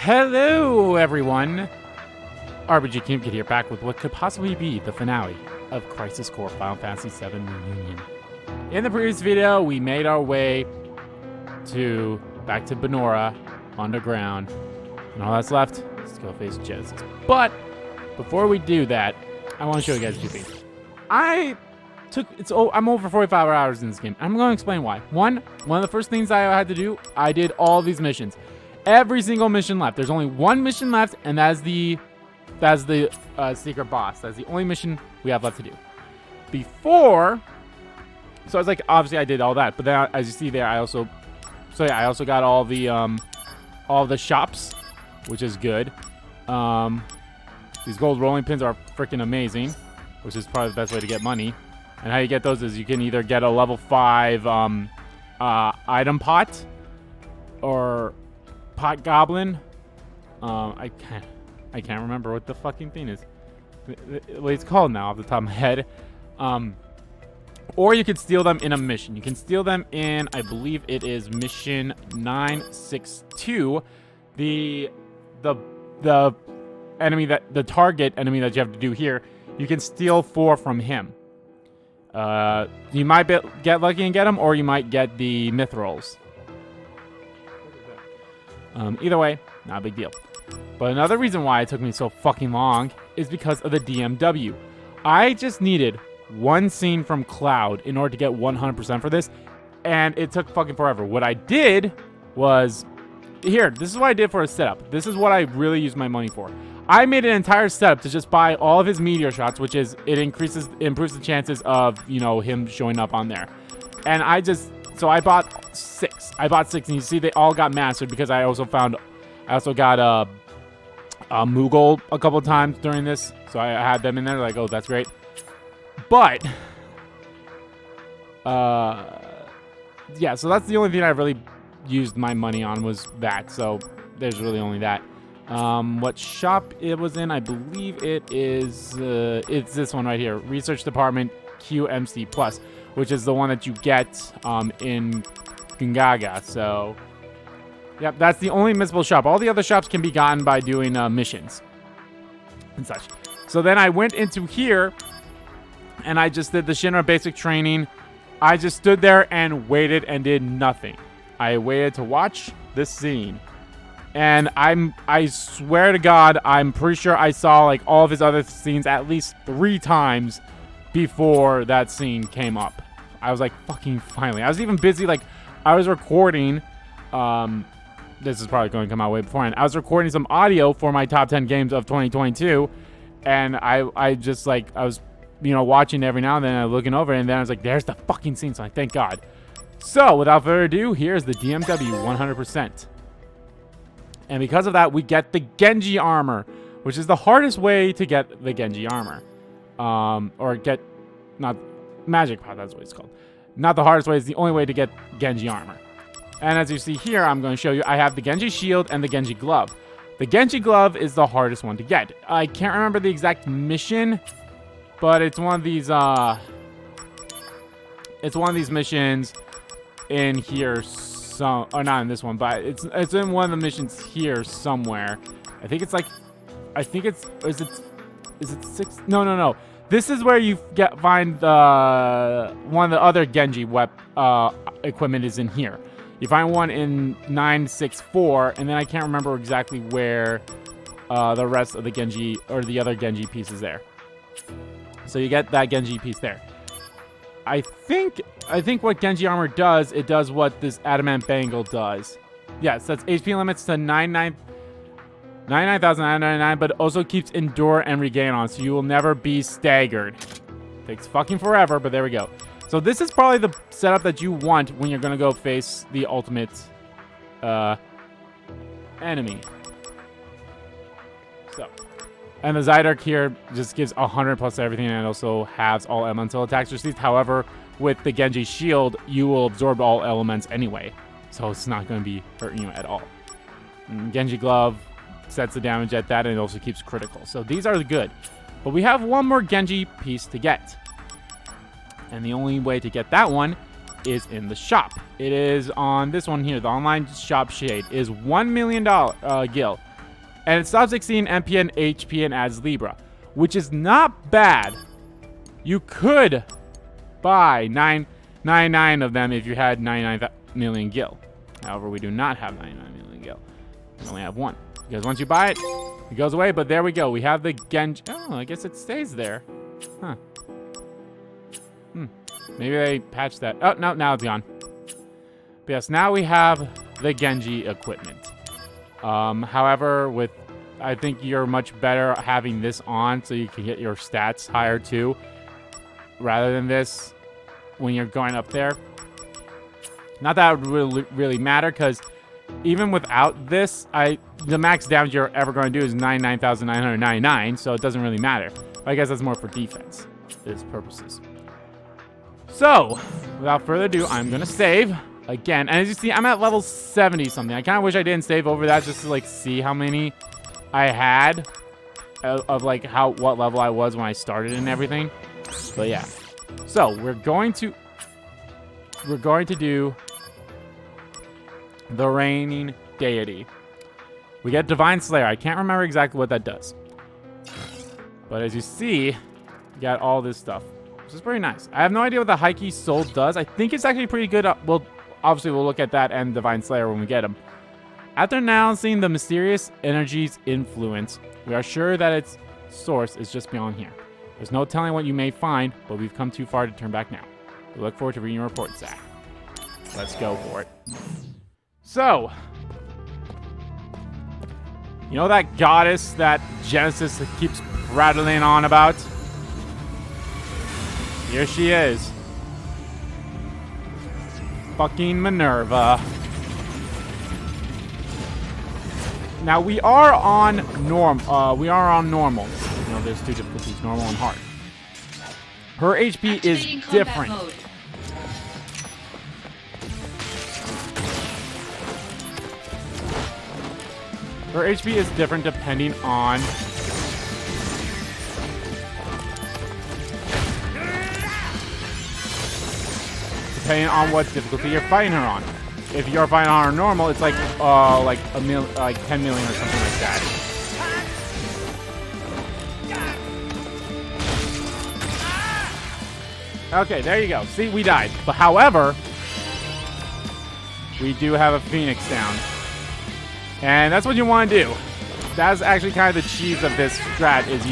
Hello, everyone. RPG King Kid here, back with what could possibly be the finale of Crisis Core Final Fantasy VII Reunion. In the previous video, we made our way back to Benora, underground, and all that's left is to go face Genesis. But before we do that, I want to show you guys two things. I'm over 45 hours in this game. I'm going to explain why. One of the first things I had to do, I did all these missions. Every single mission left. There's only one mission left, and that's the secret boss. That's the only mission we have left to do. So I was like, obviously I did all that, but then as you see there, I also got all the shops, which is good. These gold rolling pins are freaking amazing, which is probably the best way to get money. And how you get those is you can either get a level 5 item pot or pot goblin. I can't remember what the fucking thing is. What it's called now off the top of my head. Or you can steal them in a mission. You can steal them in, I believe it is mission 962. The enemy the target enemy that you have to do here. You can steal 4 from him. You might get lucky and get them, or you might get the mithrils. Either way, not a big deal. But another reason why it took me so fucking long is because of the DMW. I just needed one scene from Cloud in order to get 100% for this, and it took fucking forever. What I did was, this is what I did for a setup. This is what I really used my money for. I made an entire setup to just buy all of his meteor shots, which is, it improves the chances of, him showing up on there. And so I bought 6. And you see they all got mastered because I also got Moogle a couple of times during this. So I had them in there, like, oh, that's great. But, yeah, so that's the only thing I really used my money on was that. So there's really only that. What shop it was in, I believe it's this one right here, Research Department QMC Plus, which is the one that you get in Gungaga. So, yep, that's the only missable shop. All the other shops can be gotten by doing missions and such. So then I went into here, and I just did the Shinra basic training. I just stood there and waited and did nothing. I waited to watch this scene. And I swear to God, I'm pretty sure I saw like all of his other scenes at least 3 times before that scene came up. I was like, fucking finally. I was even busy, like, I was recording, this is probably going to come out way beforehand. I was recording some audio for my top 10 games of 2022, and I was, watching every now and then, looking over, and then I was like, there's the fucking scene, so I thank God. So, without further ado, here's the DMW 100%. And because of that, we get the Genji armor, which is the hardest way to get the Genji armor. Or get, not, magic pot, that's what it's called. Not the hardest way, it's the only way to get Genji armor. And as you see here, I'm going to show you, I have the Genji shield and the Genji glove. The Genji glove is the hardest one to get. I can't remember the exact mission, but it's one of these, missions in here. Or not in this one, but it's in one of the missions here somewhere. Is it 6? No. This is where you find one of the other Genji equipment is in here. You find one in 964, and then I can't remember exactly where the rest of the Genji or the other Genji piece is there. So you get that Genji piece there. I think what Genji armor does, it does what this adamant bangle does. Yes, that's HP limits to 99,999, but also keeps endure and regain on, so you will never be staggered. Takes fucking forever, but there we go. So this is probably the setup that you want when you're gonna go face the ultimate enemy. So. And the Zydark here just gives 100 plus everything, and it also halves all elemental attacks received. However, with the Genji shield, you will absorb all elements anyway. So it's not going to be hurting you at all. And Genji glove sets the damage at that, and it also keeps critical. So these are good. But we have one more Genji piece to get. And the only way to get that one is in the shop. It is on this one here. The online shop shade is $1 million gil. And it stops exceeding MP and HP and adds Libra, which is not bad. You could buy 999 of them if you had 99 million gil. However, we do not have 99 million gil. We only have one. Because once you buy it, it goes away. But there we go. We have the Genji. Oh, I guess it stays there. Huh. Maybe they patched that. Oh, no, now it's gone. But yes, now we have the Genji equipment. However, I think you're much better having this on so you can get your stats higher too, rather than this when you're going up there. Not that it would really matter, because even without this, the max damage you're ever going to do is 99,999, so it doesn't really matter. I guess that's more for defense, its purposes. So, without further ado, I'm going to save again. And as you see, I'm at level 70 something. I kind of wish I didn't save over that just to like see how many I had of like what level I was when I started and everything. But yeah. So, we're going to do the Reigning Deity. We get Divine Slayer. I can't remember exactly what that does. But as you see, you got all this stuff, which is pretty nice. I have no idea what the Heike Soul does. I think it's actually pretty good. Obviously, we'll look at that and Divine Slayer when we get them. After announcing the mysterious energy's influence, we are sure that its source is just beyond here. There's no telling what you may find, but we've come too far to turn back now. We look forward to reading your report, Zack. Let's go for it. So, you know that goddess that Genesis keeps rattling on about? Here she is. Fucking Minerva. Now we are on normal. You know, there's two difficulties, normal and hard. Her HP is different. Her HP is different depending on what difficulty you're fighting her on. If you're fighting on her normal, it's like 10 million or something like that. Okay, there you go. See, we died. But however, we do have a Phoenix down. And that's what you want to do. That's actually kind of the cheese of this strat, is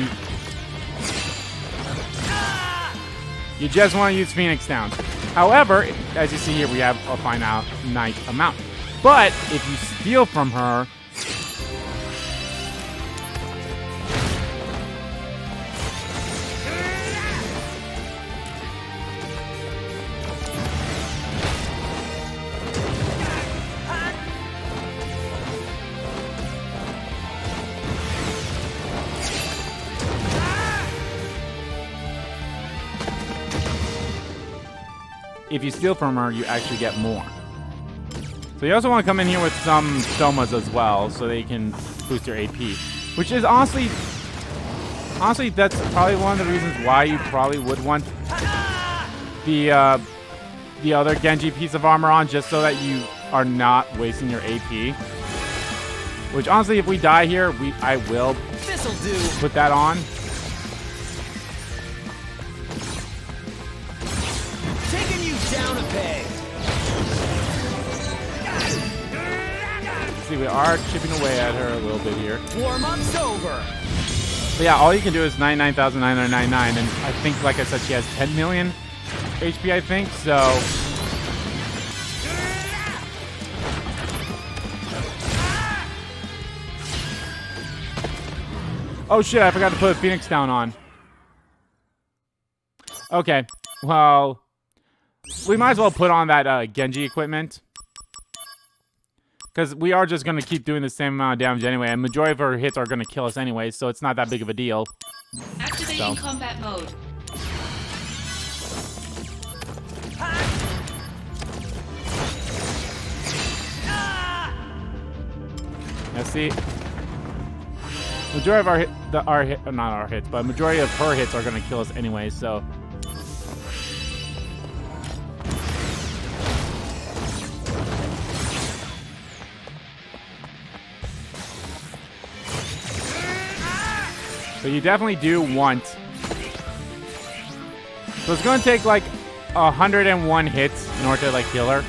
you just want to use Phoenix down. However, as you see here, we have a finite amount. But if you steal from her, you actually get more. So you also want to come in here with some Somas as well, so they can boost your AP. Which is honestly, that's probably one of the reasons why you probably would want the other Genji piece of armor on, just so that you are not wasting your AP. Which honestly, if we die here, I will put that on. Down a peg. See, we are chipping away at her a little bit here. Warm-up's over. But yeah, all you can do is 99,999, and I think, like I said, she has 10 million HP, I think, so... Oh shit, I forgot to put a Phoenix down on. Okay, well... we might as well put on that Genji equipment. Because we are just going to keep doing the same amount of damage anyway. And majority of her hits are going to kill us anyway. So it's not that big of a deal. Activating combat mode. Now see. Majority of not our hits, but majority of her hits are going to kill us anyway. So... So you definitely do want. So it's going to take like 101 hits in order to like kill her.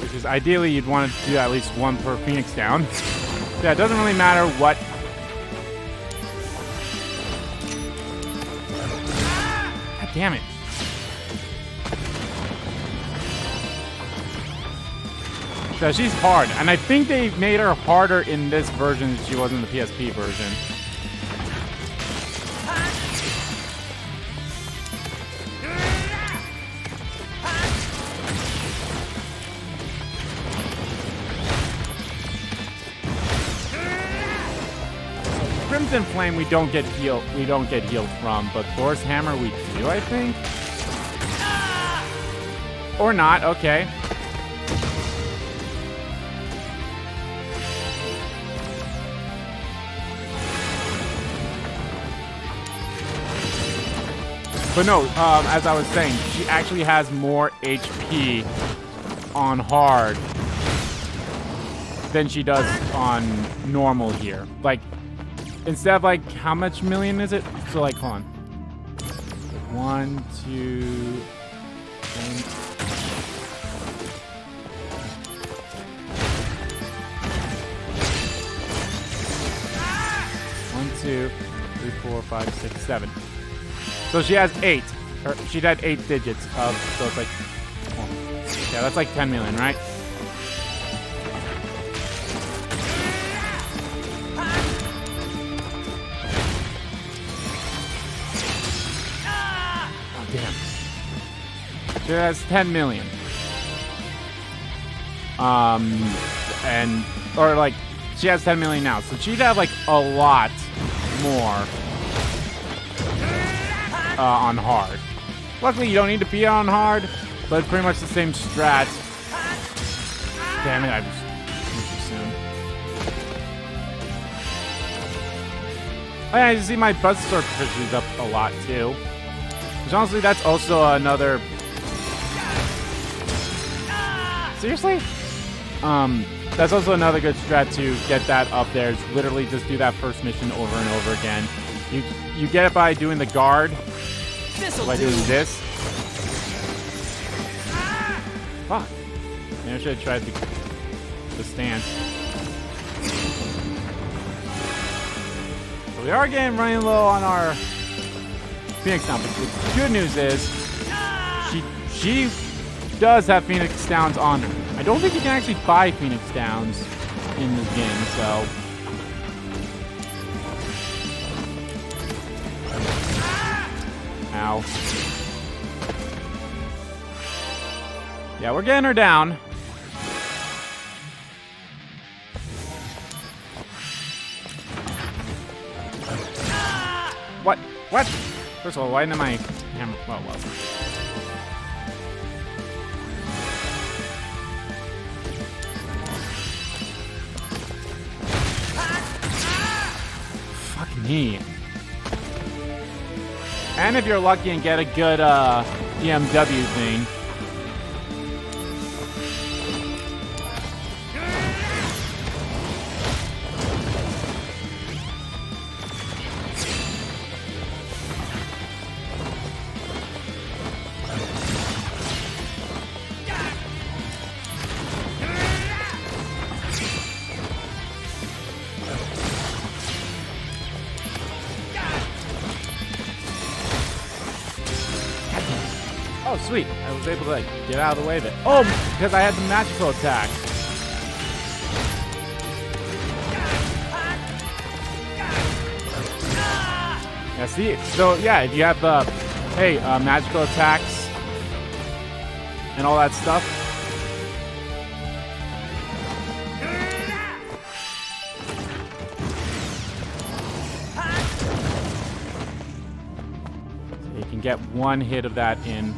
Which is ideally you'd want to do at least one per Phoenix down. Yeah, it doesn't really matter what. God damn it. So she's hard, and I think they made her harder in this version than she was in the PSP version. Crimson Flame we don't get healed from, but Thor's Hammer we do, I think. Or not, okay. But no, as I was saying, she actually has more HP on hard than she does on normal here. Like, instead of like, how much million is it? So like, hold on. 1, 2, 1, 2, 3, 4, 5, 6, 7. So she has 8. Or she'd had 8 digits of, so it's like, oh, yeah, that's like 10 million, right? Oh, damn. She has 10 million. Or like, she has 10 million now, so she'd have like a lot more. On hard. Luckily, you don't need to be on hard, but it's pretty much the same strat. Damn it, I was too soon. Oh yeah, you see my Buzzsaw proficiency's up a lot too. Which honestly, that's also another. Seriously? That's also another good strat to get that up there. Is literally just do that first mission over and over again. You get it by doing the guard. By doing this. Fuck. Maybe I should have tried the stance. So we are running low on our Phoenix down, but the good news is she does have Phoenix Downs on her. I don't think you can actually buy Phoenix Downs in this game, so. Ow. Yeah, we're getting her down. What? What? First of all, why didn't my hammer? Oh, well. Fuck me. And if you're lucky and get a good EMW thing. Oh, sweet. I was able to like, get out of the way of it. Oh, because I had the magical attack. Yeah, see? So, yeah, if you have the, magical attacks and all that stuff. So you can get one hit of that in.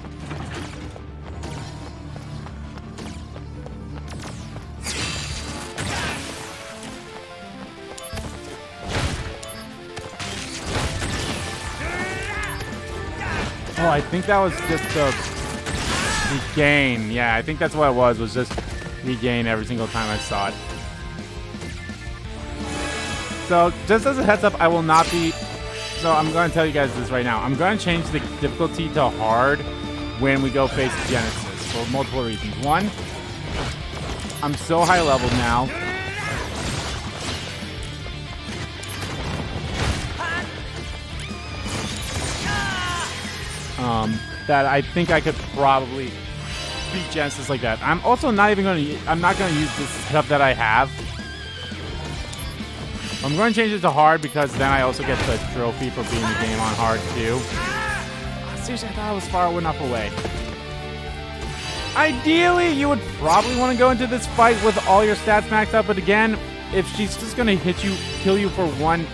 Oh, I think that was just the gain. Yeah, I think that's what it was just regain every single time I saw it. So, just as a heads up, I will not be... So, I'm going to tell you guys this right now. I'm going to change the difficulty to hard when we go face Genesis for multiple reasons. One, I'm so high level now. That I think I could probably beat Genesis like that. I'm also not even going to... I'm not going to use this setup that I have. I'm going to change it to hard because then I also get the trophy for beating the game on hard too. Seriously, I thought I was far enough away. Ideally, you would probably want to go into this fight with all your stats maxed up, but again, if she's just going to hit you, kill you for one...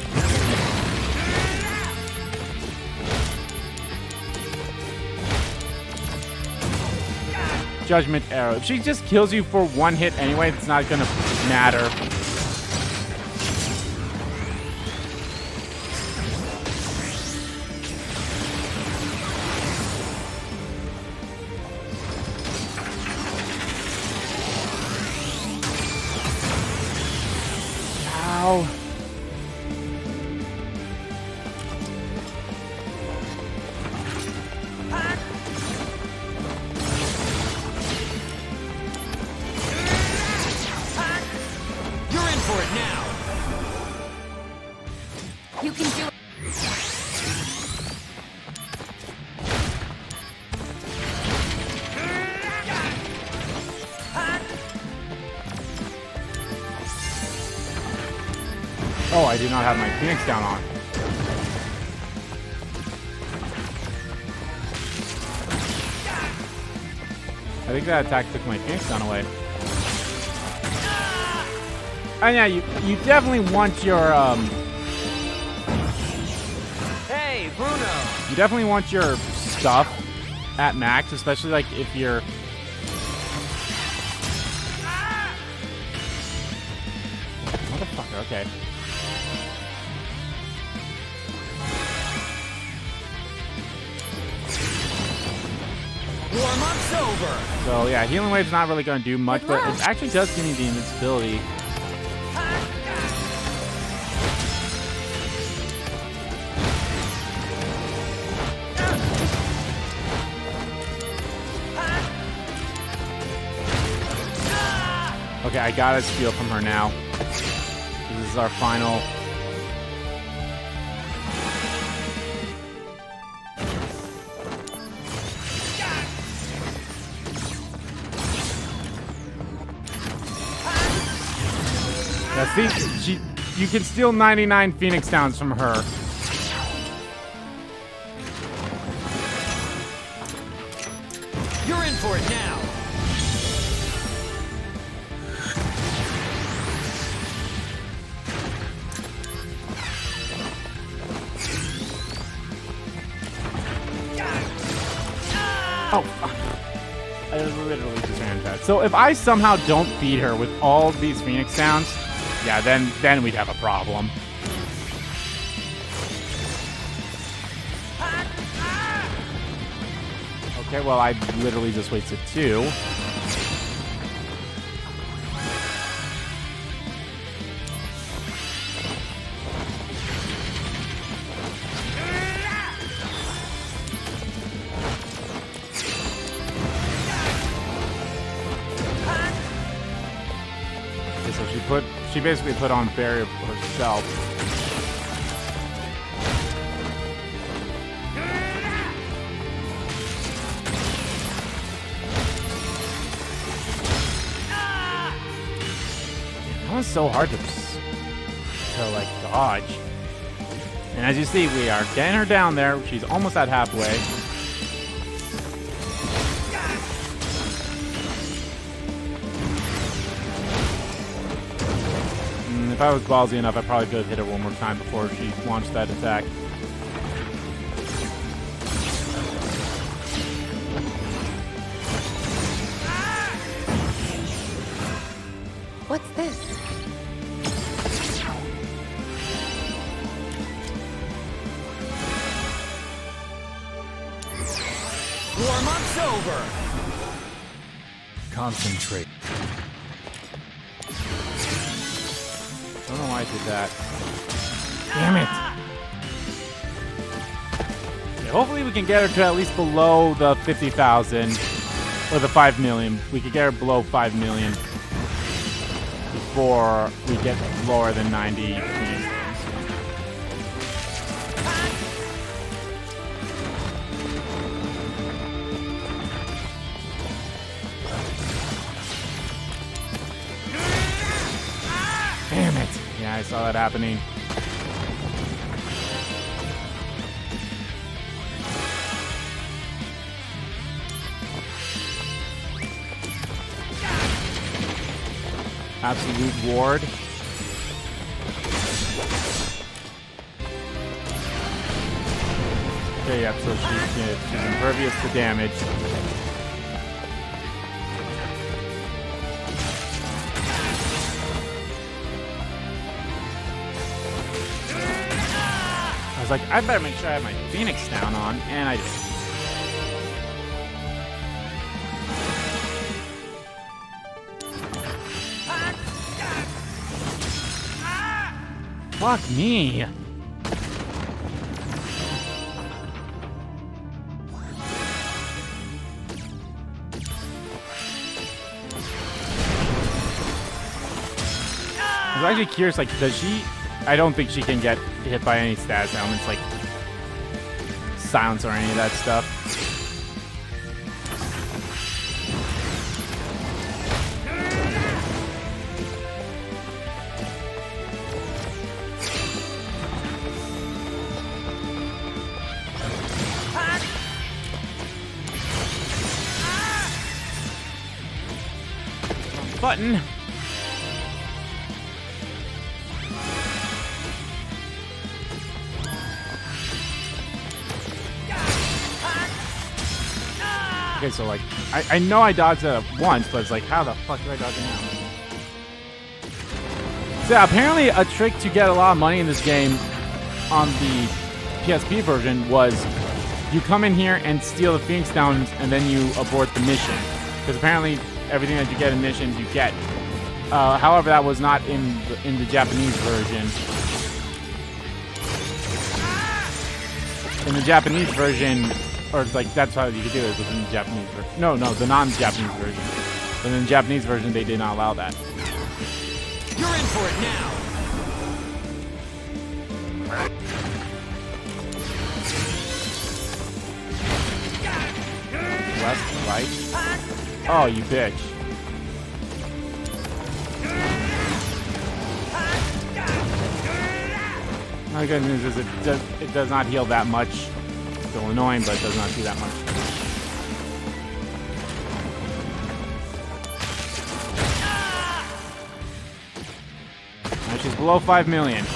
Judgment Arrow. If she just kills you for one hit anyway, it's not going to matter. Ow. You can do it. Oh, I do not have my Phoenix down on. I think that attack took my Phoenix down away. And yeah, you definitely want your Hey, Bruno. you definitely want your stuff at max, especially like if you're motherfucker, okay. Warm-up's over. So yeah, healing wave's not really going to do much, but it actually does give me the invincibility. Okay, I got a steal from her now. This is our final. Yeah, see, you can steal 99 Phoenix Downs from her. You're in for it now. Oh, fuck. I literally just ran into that. So if I somehow don't beat her with all these Phoenix Downs, yeah, then we'd have a problem. Okay, well, I literally just wasted 2. She basically put on barrier herself. That was so hard to like dodge. And as you see, we are getting her down there. She's almost at halfway. If I was ballsy enough, I probably could have hit her one more time before she launched that attack. What's this? Warm-up's over. Concentrate. Don't know why I did that. Damn it. Okay, hopefully we can get her to at least below the 50,000 or the 5 million. We could get her below 5 million before we get lower than 90. Damn it. Yeah, I saw that happening. Absolute ward. Okay, yeah, so she's impervious to damage. I was like, I better make sure I have my Phoenix down on, and I did. Fuck me. I was actually curious, like, does she... I don't think she can get hit by any status elements, like silence or any of that stuff. Button. Okay, so like, I know I dodged it once, but it's like, how the fuck do I dodge it now? So yeah, apparently a trick to get a lot of money in this game on the PSP version was you come in here and steal the Phoenix Downs and then you abort the mission. Because apparently everything that you get in missions, you get. However, that was not in the Japanese version. In the Japanese version, or like that's how you could do it within the Japanese version. No, the non-Japanese version. But in the Japanese version, they did not allow that. You're in for it now. Left, right. Oh, you bitch. My good news is it does not heal that much. Still annoying, but it does not do that much. Now she's below 5 million.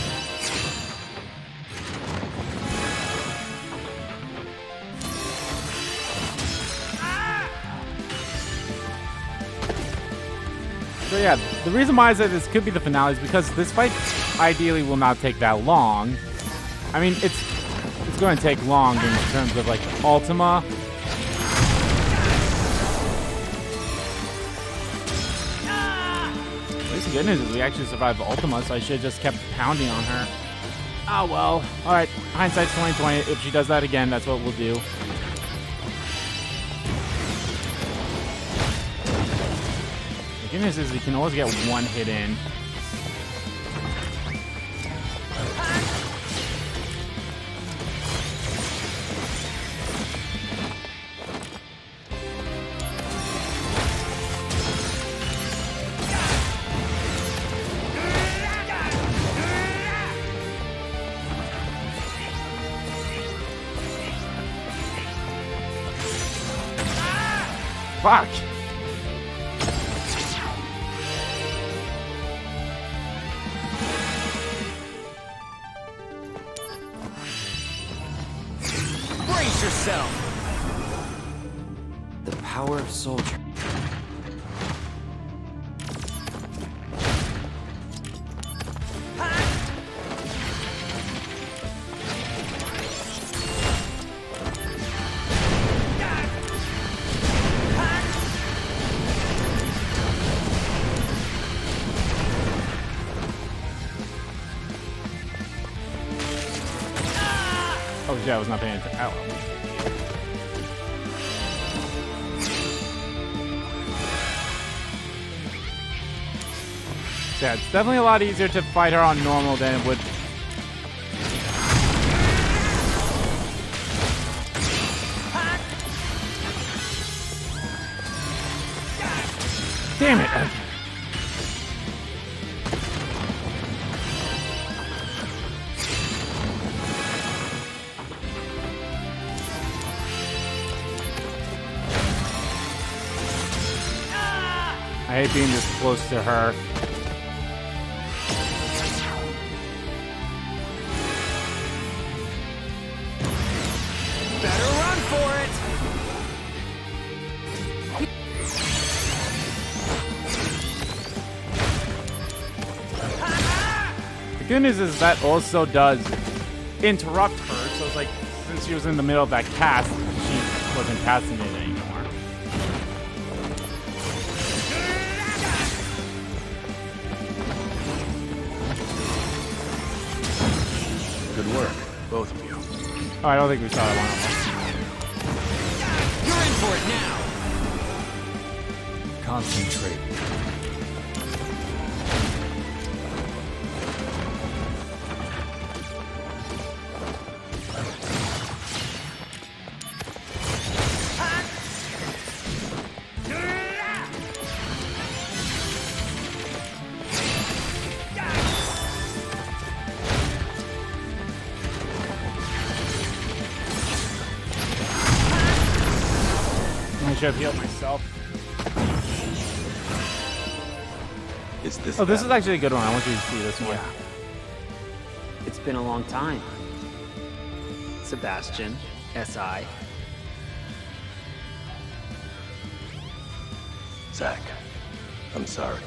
So yeah, the reason why I said this could be the finale is because this fight ideally will not take that long. I mean, it's going to take long in terms of like Ultima. At least the good news is we actually survived Ultima, so I should have just kept pounding on her. Oh well. Alright, hindsight's 2020. If she does that again, that's what we'll do. The good news is you can always get one hit in. Fuck! Brace yourself. The power of soldier. Yeah, I was not paying attention. Oh, well. Yeah, it's definitely a lot easier to fight her on normal than it would. Damn it! Okay. I hate being this close to her. Better run for it! The good news is that also does interrupt her, so it's like, since she was in the middle of that cast, she wasn't casting it anymore. Good work, both of you. Oh, I don't think we saw that one. You're in for it now! Concentrate. I should have healed myself. Is this Oh, this is actually a good one. I want you to see this one. It's been a long time. Sebastian, S.I. Zack, I'm sorry.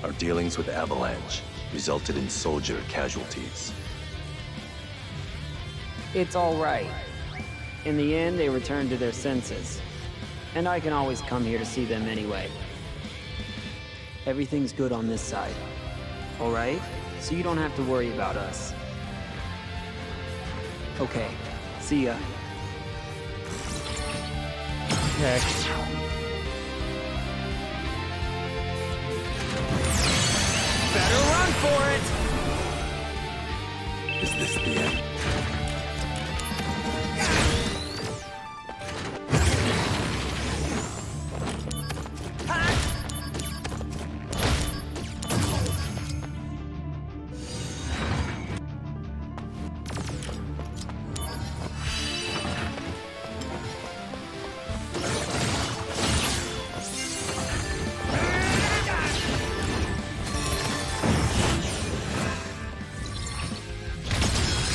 Our dealings with Avalanche resulted in soldier casualties. It's all right. In the end, they returned to their senses. And I can always come here to see them anyway. Everything's good on this side. All right? So you don't have to worry about us. Okay. See ya. Okay. Better run for it! Is this the end?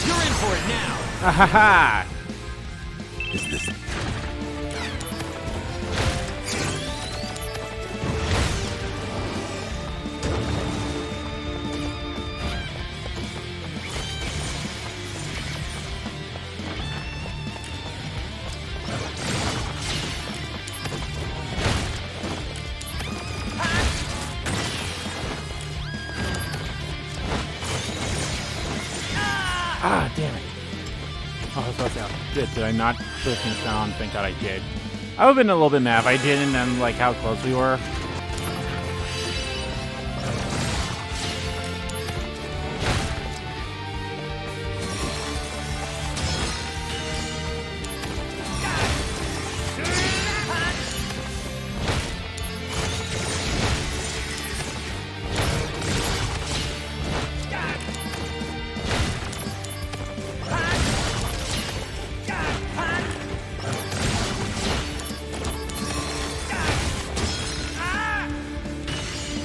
You're in for it now! Ahaha! Is this... Ah, damn it. Oh, I was supposed to did I not put things down? Thank God I did. I would have been a little bit mad if I didn't and like how close we were.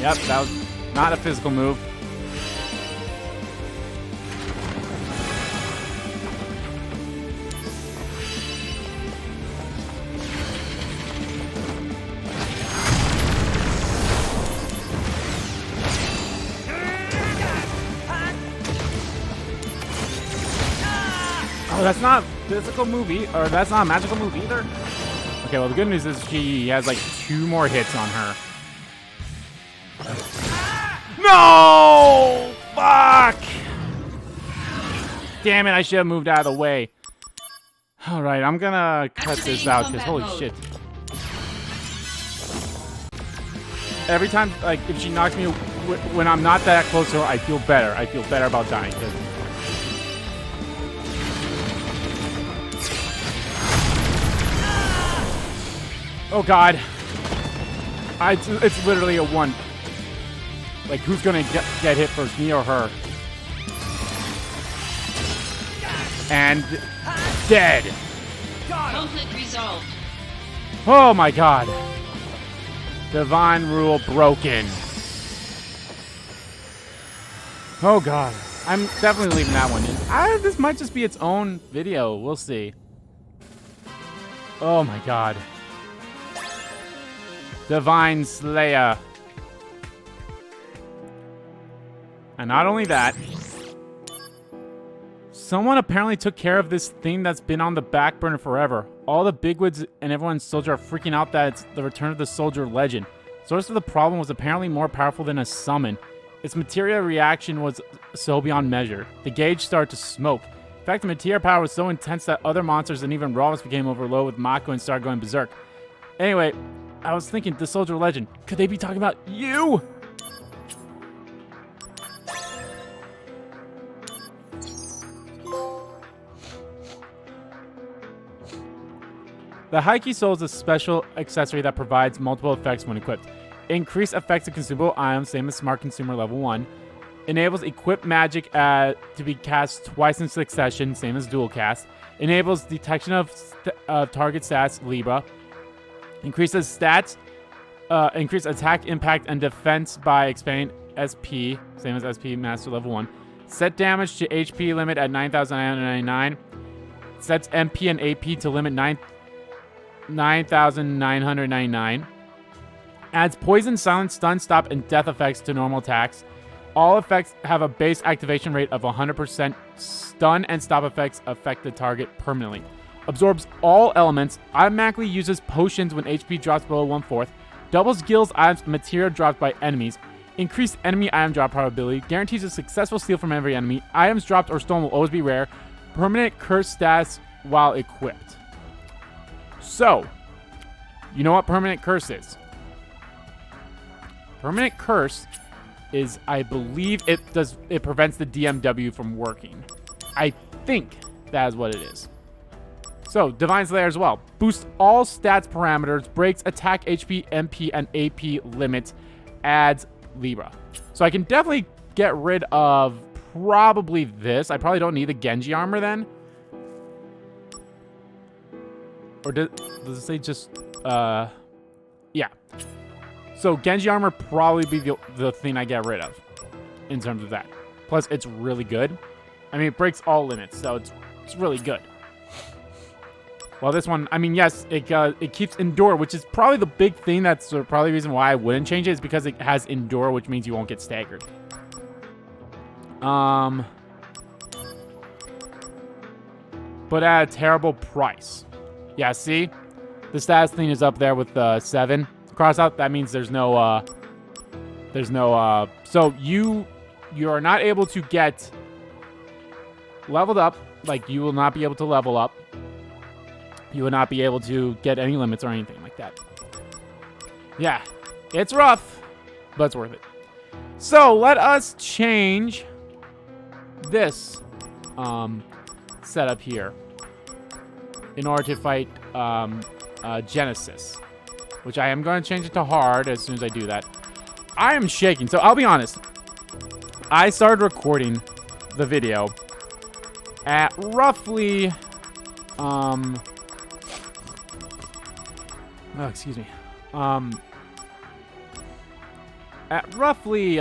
Yep, that was not a physical move. Oh, that's not a physical move, or that's not a magical move either. Okay, well the good news is she has like 2 more hits on her. No! Fuck! damn it, I should have moved out of the way. Alright, I'm gonna cut this Activating out, because combat holy mode. shit. Every time, like, if she knocks me, when I'm not that close to her, I feel better. I feel better about dying. Oh god. It's literally a one. Like, who's gonna get hit first, me or her? And dead. Conflict resolved. Oh my god. Divine rule broken. Oh god. I'm definitely leaving that one in. This might just be its own video. We'll see. Oh my god. Divine Slayer. And not only that, someone apparently took care of this thing that's been on the back burner forever. All the bigwigs and everyone's soldier are freaking out that it's the return of the soldier legend. Source of the problem was apparently more powerful than a summon. Its materia reaction was so beyond measure. The gauge started to smoke. In fact, the materia power was so intense that other monsters and even Rawless became overloaded with Mako and started going berserk. Anyway, I was thinking, the soldier legend, could they be talking about you? The High-Key Soul is a special accessory that provides multiple effects when equipped. Increased effects of consumable items, same as Smart Consumer level 1. Enables equipped magic to be cast twice in succession, same as dual cast. Enables detection of target stats, Libra. Increases stats, increase attack, impact, and defense by expanding SP, same as SP Master level 1. Set damage to HP limit at 9,999. Sets MP and AP to limit 9,999. Adds poison, silence, stun, stop, and death effects to normal attacks. All effects have a base activation rate of 100%. Stun and stop effects affect the target permanently. Absorbs all elements. Automatically uses potions when HP drops below 1/4. Doubles gills items material dropped by enemies. Increased enemy item drop probability. Guarantees a successful steal from every enemy. Items dropped or stolen will always be rare. Permanent curse status while equipped. So, you know what permanent curse is? Permanent curse is, I believe, it prevents the DMW from working. I think that is what it is. So, Divine Slayer as well. Boosts all stats parameters, breaks attack, HP, MP, and AP limits, adds Libra. So I can definitely get rid of probably this. I probably don't need the Genji armor then. Or does it say just, yeah. So Genji armor probably be the thing I get rid of in terms of that. Plus, it's really good. I mean, it breaks all limits, so it's really good. Well, this one, I mean, yes, it keeps Endure, which is probably the big thing. That's probably the reason why I wouldn't change it, is because it has Endure, which means you won't get staggered. But at a terrible price. Yeah, see? The status thing is up there with 7. Cross out, that means there's no, so you are not able to get leveled up. Like, you will not be able to level up. You will not be able to get any limits or anything like that. Yeah, it's rough, but it's worth it. So, let us change this setup here in order to fight Genesis, which I am going to change it to hard as soon as I do that. I am shaking, so I'll be honest. I started recording the video at roughly, oh, excuse me. At roughly,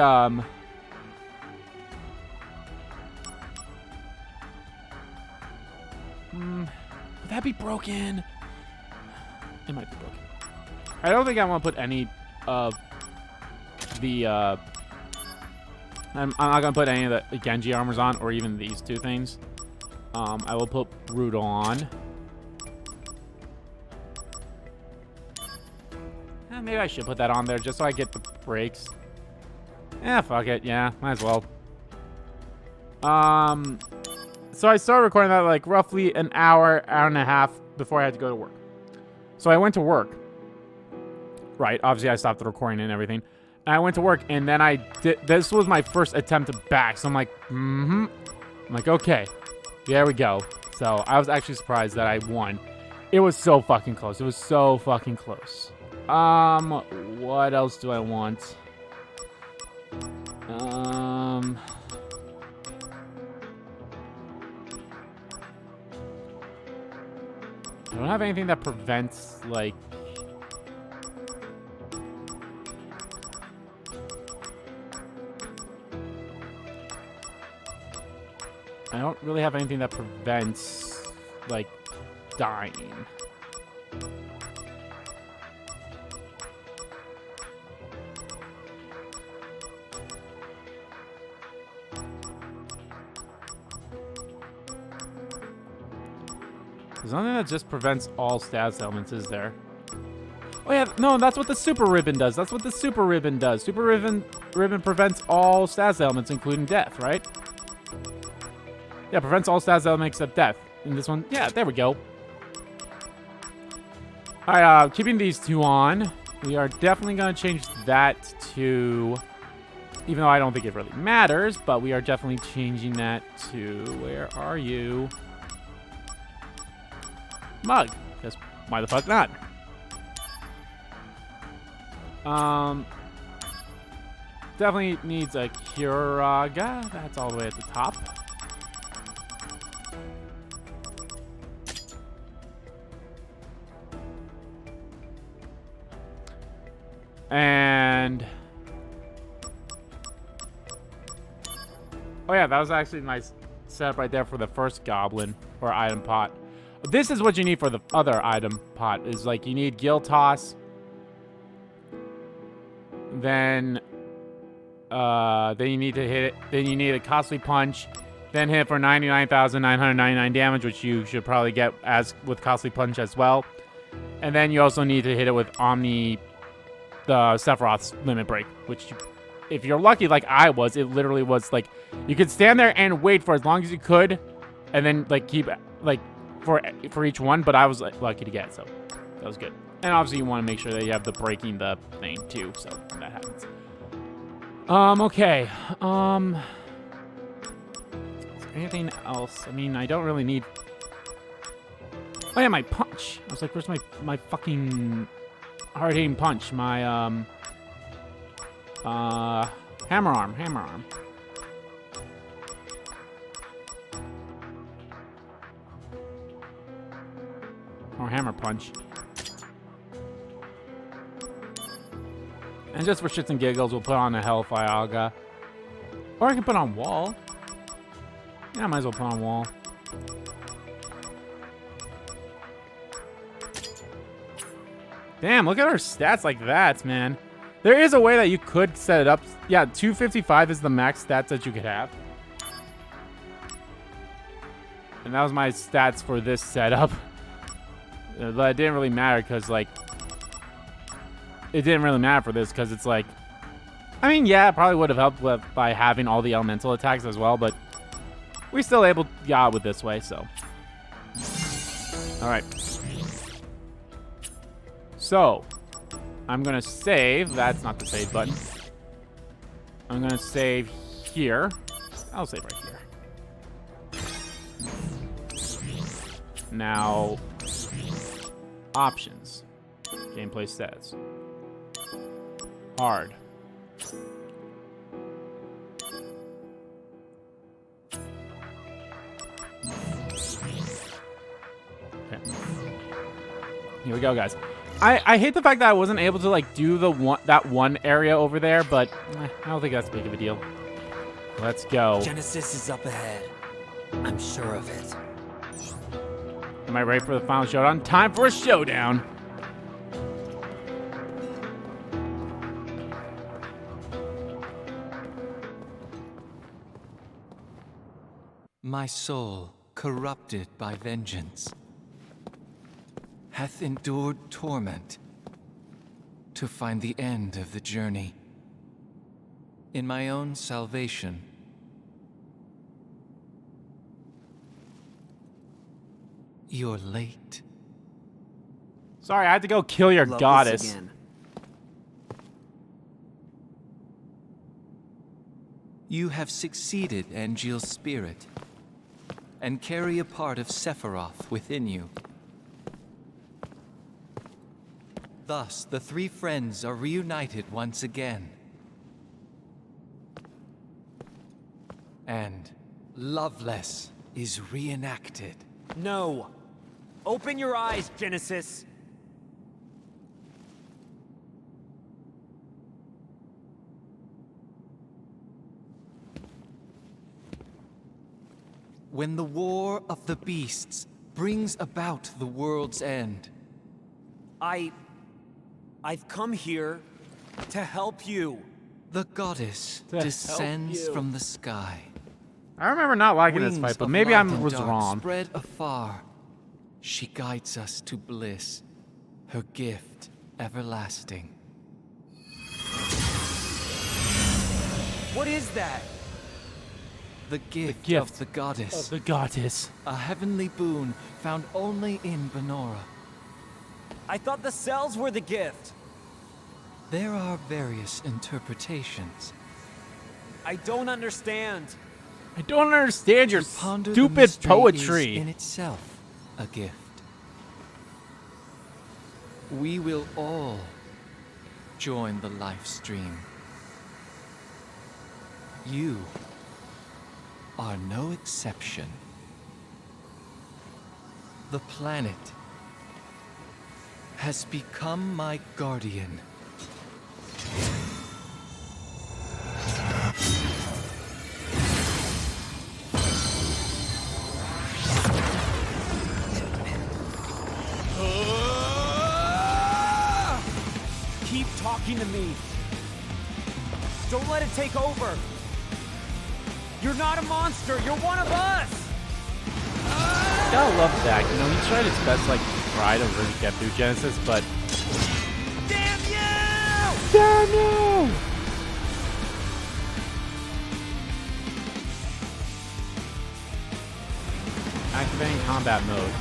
would that be broken? It might be broken. I don't think I want to put any of the, I'm not going to put any of the Genji armors on, or even these two things. I will put Brutal on. Maybe I should put that on there just so I get the breaks. Fuck it. Yeah, might as well. So I started recording that like roughly an hour, hour and a half before I had to go to work. So I went to work. Right, obviously I stopped the recording and everything. And I went to work, and then I did. This was my first attempt to back. So I'm like, I'm like, okay, there we go. So I was actually surprised that I won. It was so fucking close. It was so fucking close. What else do I want? I don't have anything that prevents, like... I don't really have anything that prevents, like, dying. There's nothing that just prevents all status elements, is there? Oh yeah, no, that's what the super ribbon does. That's what the super ribbon does. Super ribbon prevents all status elements, including death, right? Yeah, prevents all status elements except death. And this one, yeah, there we go. Alright, keeping these two on. We are definitely going to change that to... Even though I don't think it really matters, but we are definitely changing that to... Where are you? Mug. Because why the fuck not? Definitely needs a Kuraga. That's all the way at the top. And... Oh yeah, that was actually my setup right there for the first goblin or item pot. This is what you need for the other item pot. Is like you need Gil Toss. Then you need to hit it. Then you need a Costly Punch. Then hit for 99,999 damage, which you should probably get as with Costly Punch as well. And then you also need to hit it with Omni, the Sephiroth's Limit Break, which you, if you're lucky like I was, it literally was like you could stand there and wait for as long as you could, and then like keep like for each one. But I was like, lucky to get, so that was good. And obviously you want to make sure that you have the breaking the thing too, so that happens. Okay. Is there anything else? I mean, I don't really need... Oh yeah, my punch. I was like, where's my fucking hard-hitting punch? My, hammer arm. Or hammer punch. And just for shits and giggles, we'll put on a Hellfire Alga. Or I can put on Wall. Yeah, I might as well put on Wall. Damn, look at our stats like that, man. There is a way that you could set it up. Yeah, 255 is the max stats that you could have. And that was my stats for this setup. But it didn't really matter because, like... It didn't really matter for this because it's like... I mean, yeah, it probably would have helped by having all the elemental attacks as well, but... We're still able to get out with this way, so... Alright. So... I'm gonna save. That's not the save button. I'm gonna save here. I'll save right here. Now... Options. Gameplay stats. Hard. Okay. Here we go, guys. I hate the fact that I wasn't able to like do that one area over there, but I don't think that's big of a deal. Let's go. Genesis is up ahead. I'm sure of it. Am I ready for the final showdown? Time for a showdown. My soul, corrupted by vengeance, hath endured torment to find the end of the journey. In my own salvation, you're late. Sorry, I had to go kill your Love this goddess. again. You have succeeded, Angeal's spirit, and carry a part of Sephiroth within you. Thus, the three friends are reunited once again. And Loveless is reenacted. No! Open your eyes, Genesis! When the War of the Beasts brings about the world's end, I've come here to help you. the goddess To help descends you. from the sky. I remember not liking this Wings fight, but of maybe light I and was dark wrong. Spread afar, she guides us to bliss, her gift everlasting. What is that? The gift, gift of the goddess, The goddess. a heavenly boon found only in Benora. I thought the cells were the gift. There are various interpretations. I don't understand. I don't understand your To ponder the stupid mystery poetry. is in itself a gift. We will all join the life stream. You are no exception. The planet has become my guardian. Keep talking to me. Don't let it take over. You're not a monster. You're one of us. Gotta love Zack. You know, he tried his best, like, try to really get through Genesis, but Damn you! damn you! Activating combat mode.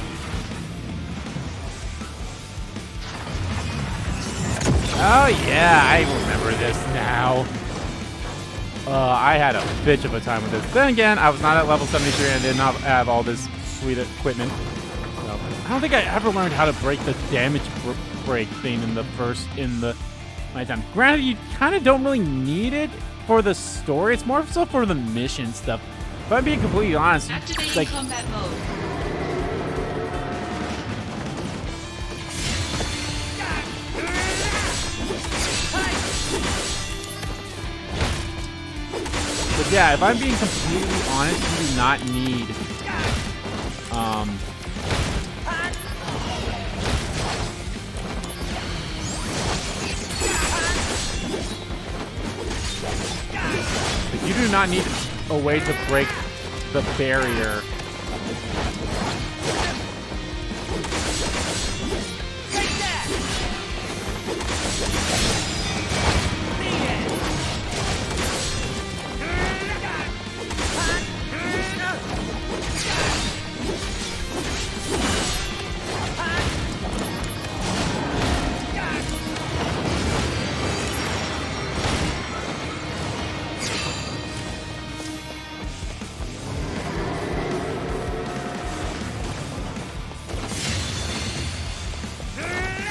Oh yeah, I remember this now. I had a bitch of a time with this. Then again, I was not at level 73 and did not have all this sweet equipment. So, I don't think I ever learned how to break the damage break thing in my time. Granted, you kind of don't really need it for the story. It's more so for the mission stuff. If I'm being completely honest, Activating like, combat mode. but yeah, if I'm being completely honest, you do not need you do not need a way to break the barrier.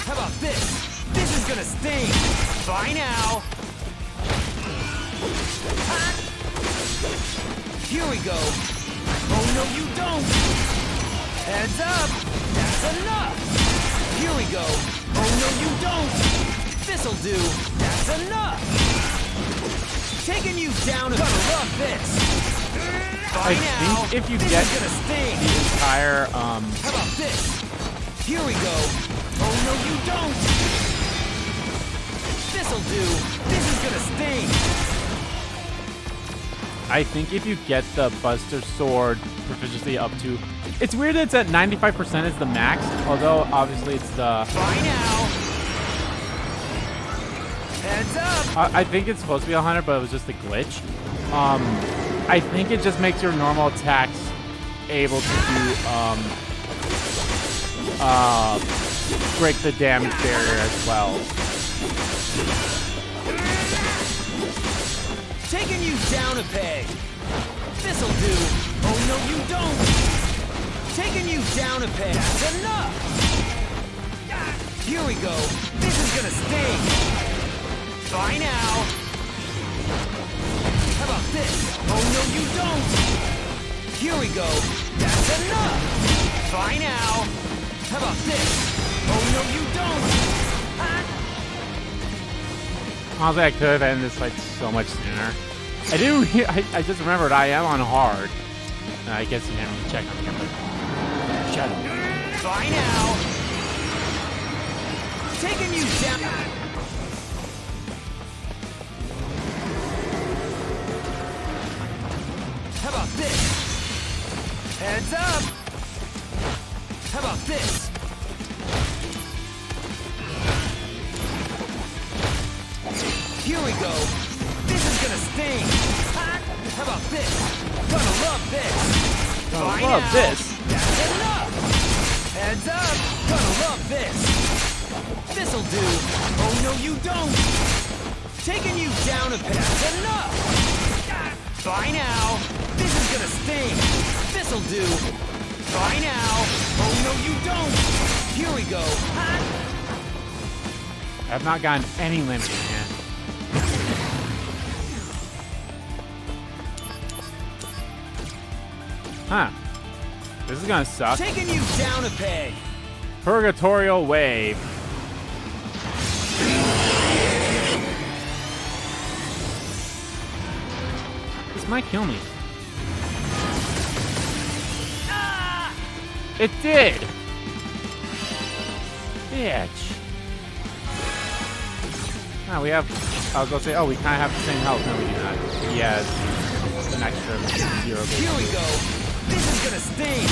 How about this? This is gonna sting. Bye now. Here we go. Oh no, you don't. Heads up. That's enough. Here we go. Oh no, you don't. This'll do. That's enough. Taking you down. Gonna love this. I think if you get gonna sting. the entire How about this? Here we go. Oh no, you don't. This'll do. This is gonna sting. I think if you get the Buster Sword proficiency up to... It's weird that it's at 95% is the max, although obviously it's the... Bye now. Heads up. I think it's supposed to be 100, but it was just a glitch. I think it just makes your normal attacks able to do break the damage barrier as well. Taking you down a peg. This'll do. Oh no, you don't. Taking you down a peg. That's enough. Here we go. This is gonna sting. Bye now. How about this? Oh no, you don't. Here we go. That's enough. Bye now. How about this? Oh no, you don't. Honestly, I could have ended this fight so much sooner. I just remembered I am on hard. I guess you didn't really check on here, but shut up. Bye now. Taking you down. How about this? Heads up. How about this? Here we go. This is gonna sting. How about this? Gonna love this. Gonna love this. That's enough. Heads up. Gonna love this. This'll do. Oh no, you don't. Taking you down a peg. That's enough. Bye now. This is gonna sting. This'll do. Bye now. Oh no, you don't. Here we go. I have not gotten any limits, man. Huh. This is gonna suck. Taking you down a peg. Purgatorial Wave. This might kill me. Ah! It did! Bitch. Ah, we have... I was gonna say, oh, we kind of have the same health. No, we do not. He has an extra 0. Here we go. This is gonna sting.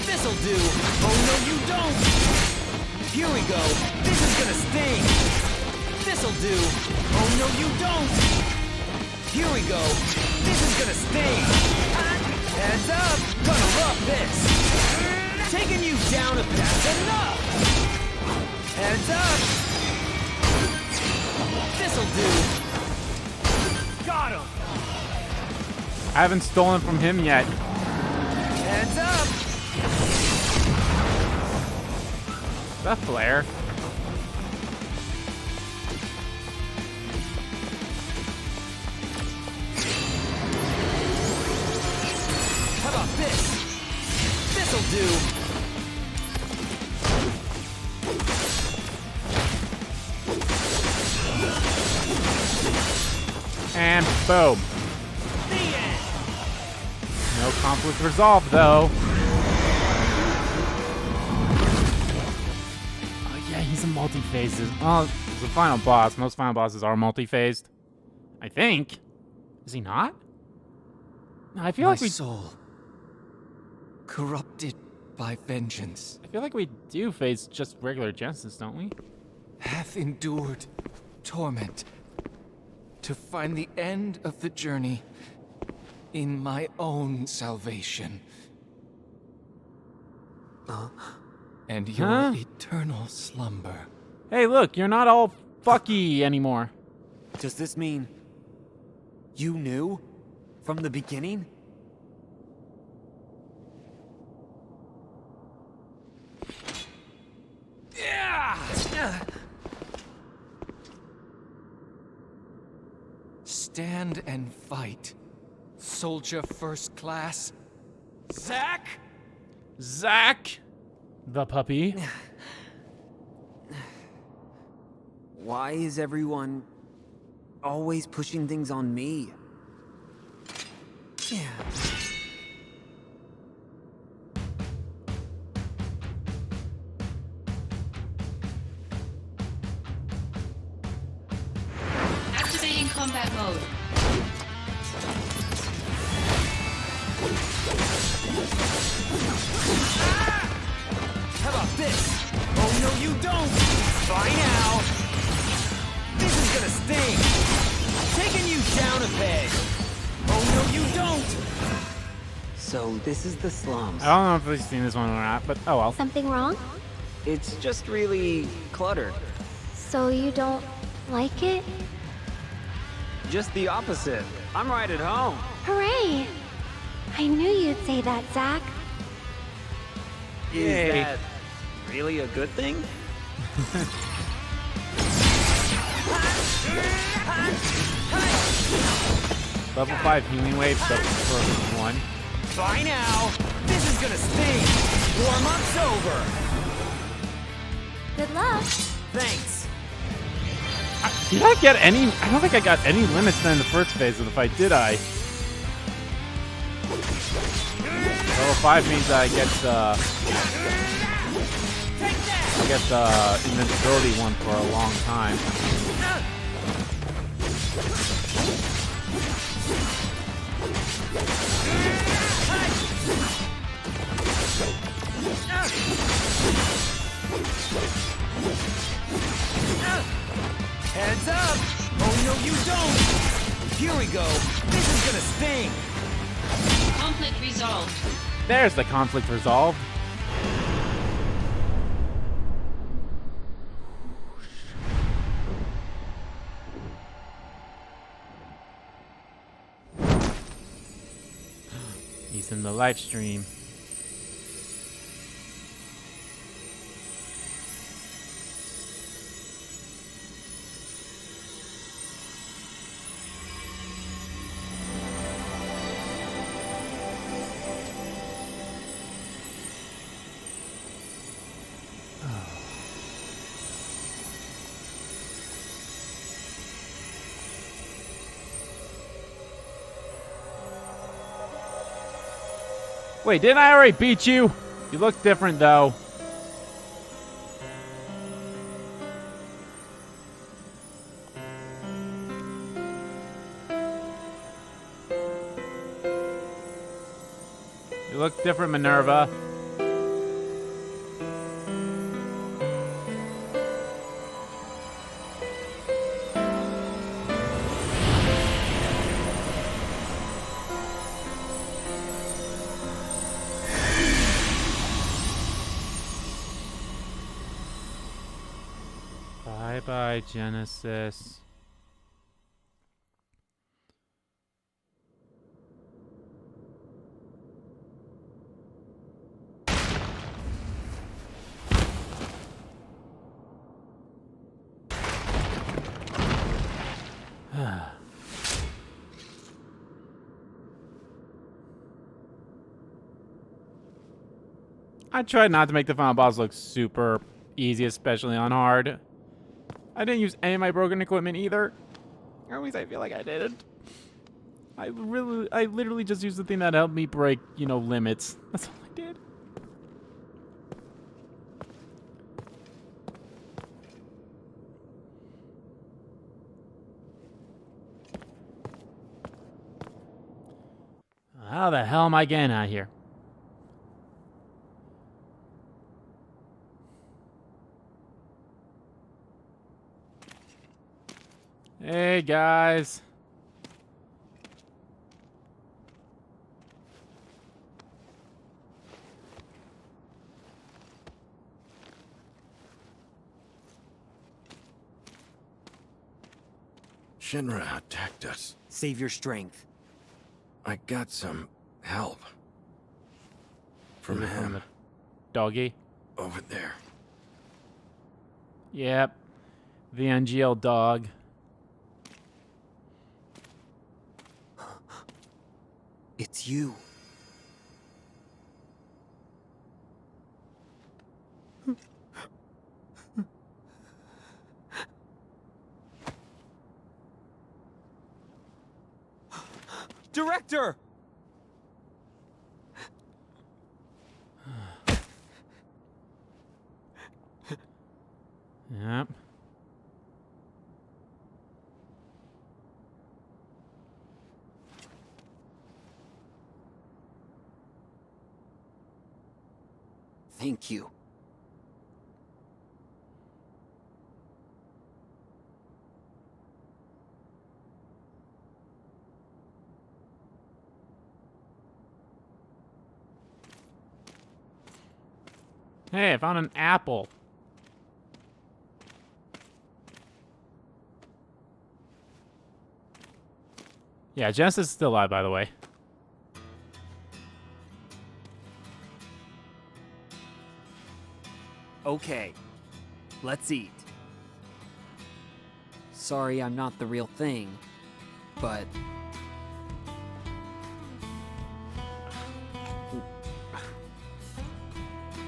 This'll do. Oh no, you don't. Here we go. This is gonna sting. This'll do. Oh no, you don't. Here we go. This is gonna sting. Heads up. Gonna love this. Taking you down a path. Enough. Heads up. This'll do. Got him. I haven't stolen from him yet. Heads up. Is that flare? How about this? This'll do. And boom. The end. No conflict resolved, though. Oh, yeah, he's a multi-phase. Oh, it's the final boss. Most final bosses are multi-phased. I think. Is he not? No, I feel like we... soul, corrupted by vengeance, I feel like we do face just regular Genesis, don't we? hath endured torment to find the end of the journey in my own salvation. And your Huh? eternal slumber. Hey, look, you're not all fucky anymore. Does this mean you knew from the beginning? Stand and fight, soldier first class. Zack? Zack, the puppy. Why is everyone always pushing things on me? Activating combat mode. How about this? Oh no, you don't. Bye now. This is gonna sting. Taking you down a peg. you don't! So this is the slums. I don't know if we've seen this one or not, but oh well. Something wrong? It's just really cluttered. So you don't like it? Just the opposite. I'm right at home. Hooray! I knew you'd say that, Zack. Is that really a good thing? Level 5 healing wave, so for one. By now, this is gonna sting! Warm-up's over! Good luck. Thanks. Did I get any? I don't think I got any limits in the first phase of the fight, did I? Level 5 means I get the invincibility one for a long time. Heads up! Oh no you don't! Here we go! This is gonna sting! Conflict resolved. There's the conflict resolved. He's in the live stream. Wait, didn't I already beat you? You look different, though. You look different, Minerva. Bye-bye, Genesis. I tried not to make the final boss look super easy, especially on hard. I didn't use any of my broken equipment either. Or at least I feel like I didn't. I literally just used the thing that helped me break, you know, limits. That's all I did. How the hell am I getting out of here? Hey, guys. Shinra attacked us. Save your strength. I got some help. From Is it him. the doggy? Over there. Yep. The NGL dog. It's you. Director! Yep. Thank you. Hey, I found an apple. Yeah, Genesis is still alive, by the way. Okay, let's eat. Sorry I'm not the real thing, but...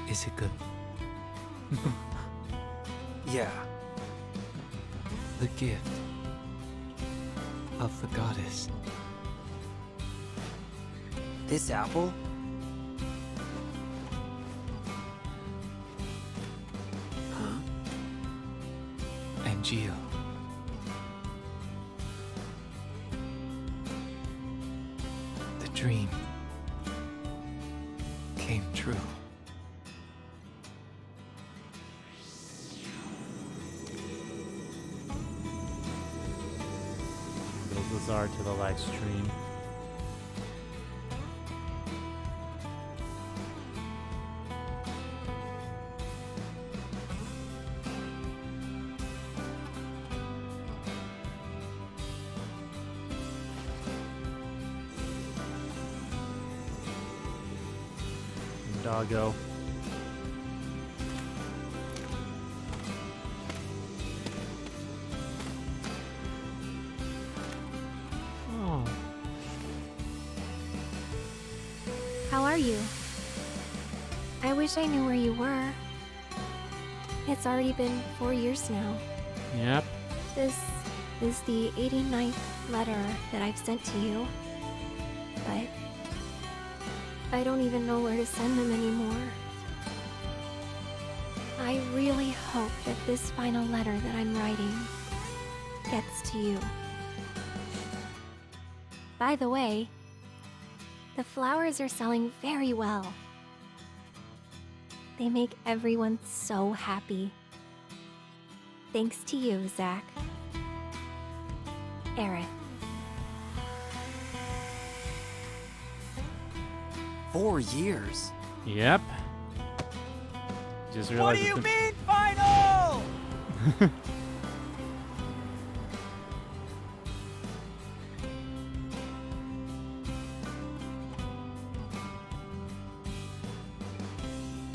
Is it good? yeah. The gift of the goddess. This apple? Huh? And Gio. The dream came true. Those are to the live stream. Doggo. Oh. How are you? I wish I knew where you were. It's already been 4 years now. Yep. This is the 89th letter that I've sent to you. But I don't even know where to send them anymore. I really hope that this final letter that I'm writing gets to you. By the way, the flowers are selling very well. They make everyone so happy. Thanks to you, Zack. Aerith. 4 years? Yep. Just What realized do you it's mean, final?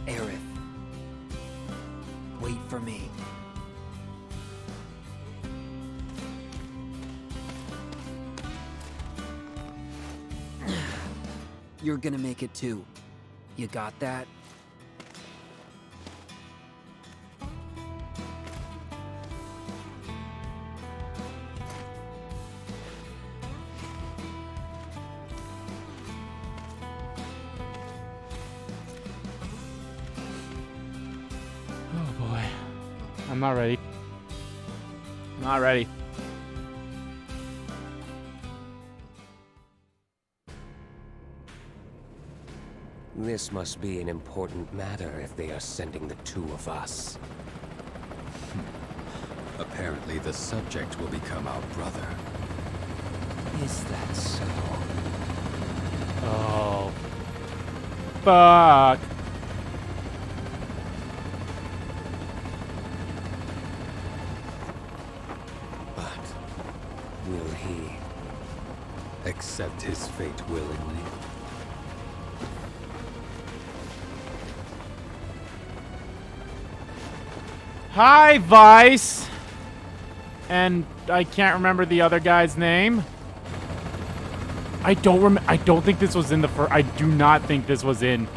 Aerith. Wait for me. You're gonna make it too. You got that? Oh boy. I'm not ready. Not ready. This must be an important matter if they are sending the two of us. Apparently the subject will become our brother. Is that so? Oh. Fuck. But will he Accept his fate willingly. Hi, Vice. And I can't remember the other guy's name. I don't think this was in the first. I do not think this was in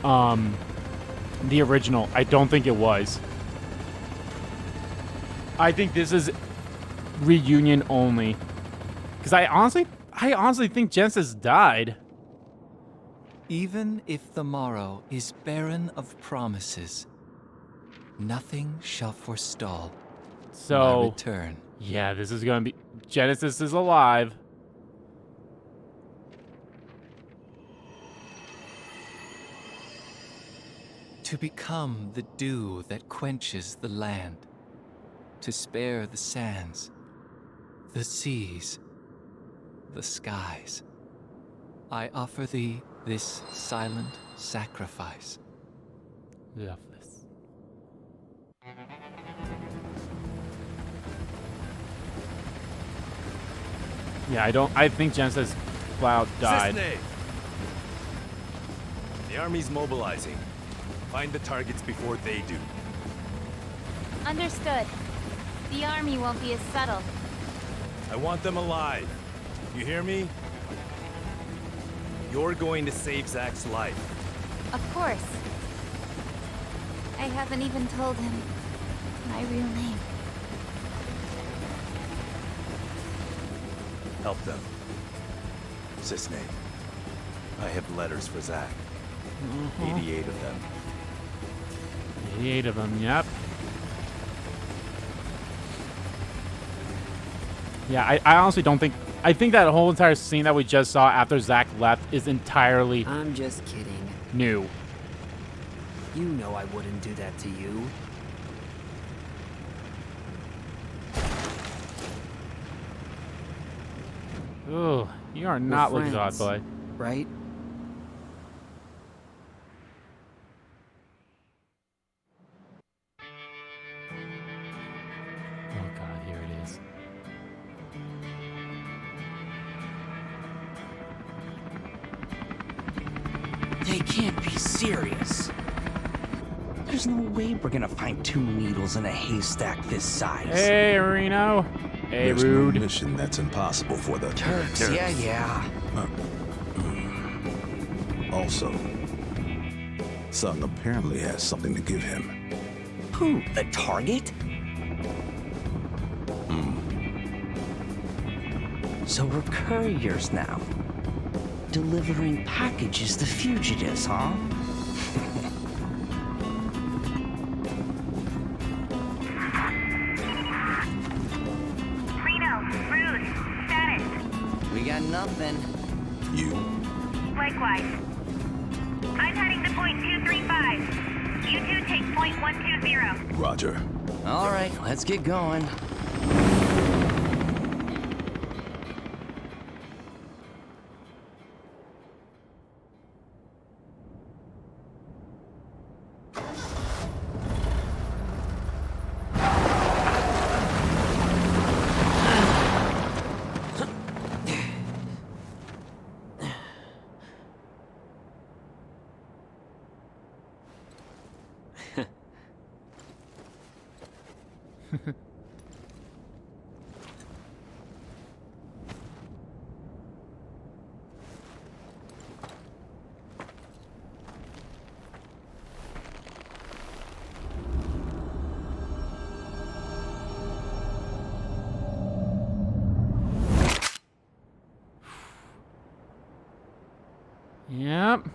the original. I don't think it was. I think this is reunion only. Because I honestly think Genesis died. Even if the morrow is barren of promises, nothing shall forestall my So, return. yeah, this is going to be... Genesis is alive. To become the dew that quenches the land, to spare the sands, the seas, the skies. I offer thee this silent sacrifice. Loveless. Yeah, I think Jen says Cloud died. Cisne! The army's mobilizing. Find the targets before they do. Understood. The army won't be as subtle. I want them alive. You hear me? You're going to save Zack's life. Of course. I haven't even told him my real name. Help them. Cisne, I have letters for Zack. 88 of them. 88 of them, yep. Yeah, I honestly don't think... I think that whole entire scene that we just saw after Zack left is entirely I'm just kidding. new. You know I wouldn't do that to you. Ugh, you are not looking hot, boy. Right? Oh god, here it is. They can't be serious. There's no way we're gonna find 2 needles in a haystack this size. Hey, Reno. Hey, There's Rude. no mission that's impossible for the Turks, yeah. Also, Sung apparently has something to give him. Who? The target? So we're couriers now. Delivering packages to fugitives, huh? Reno, Rude, status. We got nothing. You? Likewise. I'm heading to point 235. You two take point 120. Roger. All right, let's get going. Yep.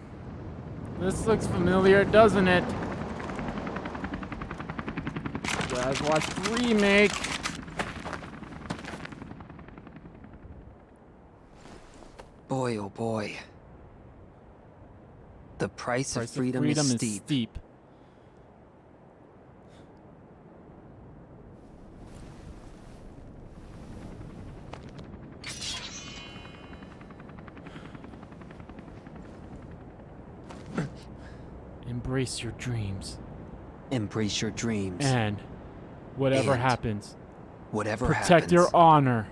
This looks familiar, doesn't it? Guys, watch the remake. Boy, oh boy. The price of freedom is steep. Embrace your dreams. Embrace your dreams. And whatever And happens, whatever protect happens, your honor.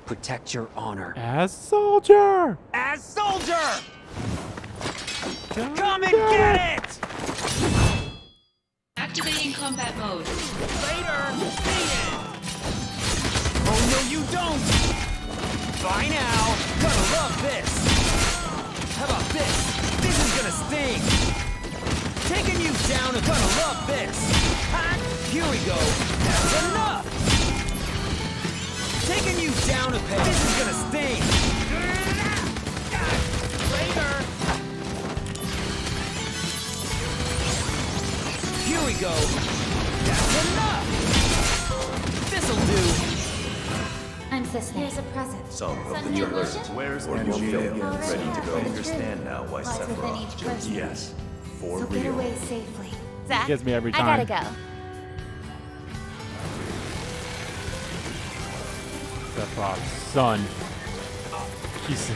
protect your honor. As soldier! As soldier! Come and get it! Activating combat mode. Later! Oh no, you don't! Bye now! Gonna love this! How about this? This is gonna sting! Taking you down is gonna love this! Ha! Here we go! That's enough! Taking you down a peg. This is gonna sting! Later! Here we go! That's enough! This'll do! I'm Cisne. Here's a present. Some of the Suddenly journalists. illusion? Where's Or the no jail? failure? Ready to go. Already. Understand now why Lots within each Sephiroth. person. Yes, for So get real. away safely. Zack, Gets me every I time. gotta go. Sephiroth's son. He's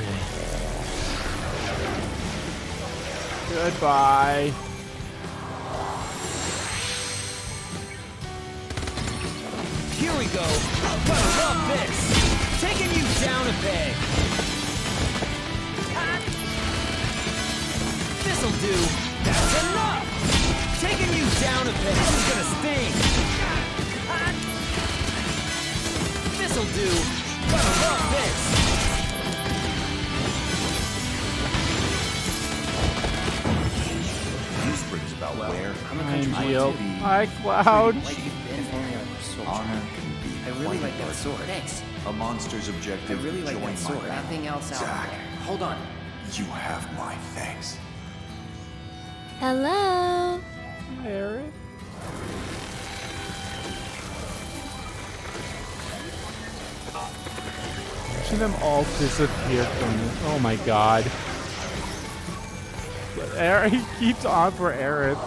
Goodbye. Here we go. Gonna love this. Taking you down a peg. This'll do. That's enough. Taking you down a peg. This is gonna sting. This'll do. Gonna love this. News brings about where Hi, Cloud. honor can be. I really like that sword. Thanks. A monster's objective. I really like join that sword. my Nothing else out Zack, there. Hold on. you have my thanks. Hello? Hi, Eric. Watching them all disappear from this. Oh my god. But Eric, he keeps on for Eric.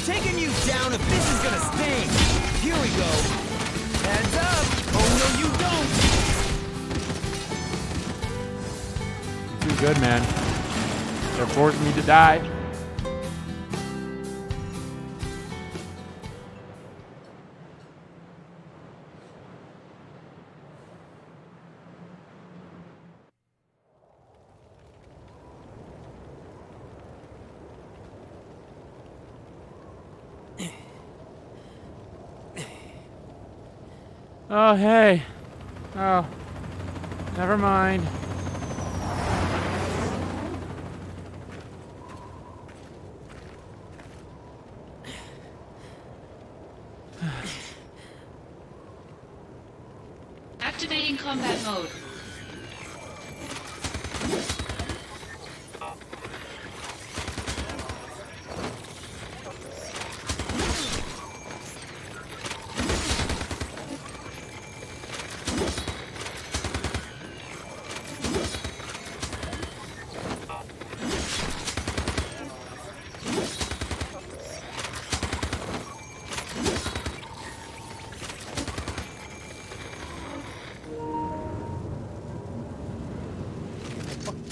Taking you down if this is gonna sting. Here we go. Heads up. Oh no, you don't. Too good, man. They're forcing me to die. Oh, hey. Oh, never mind. Activating combat mode.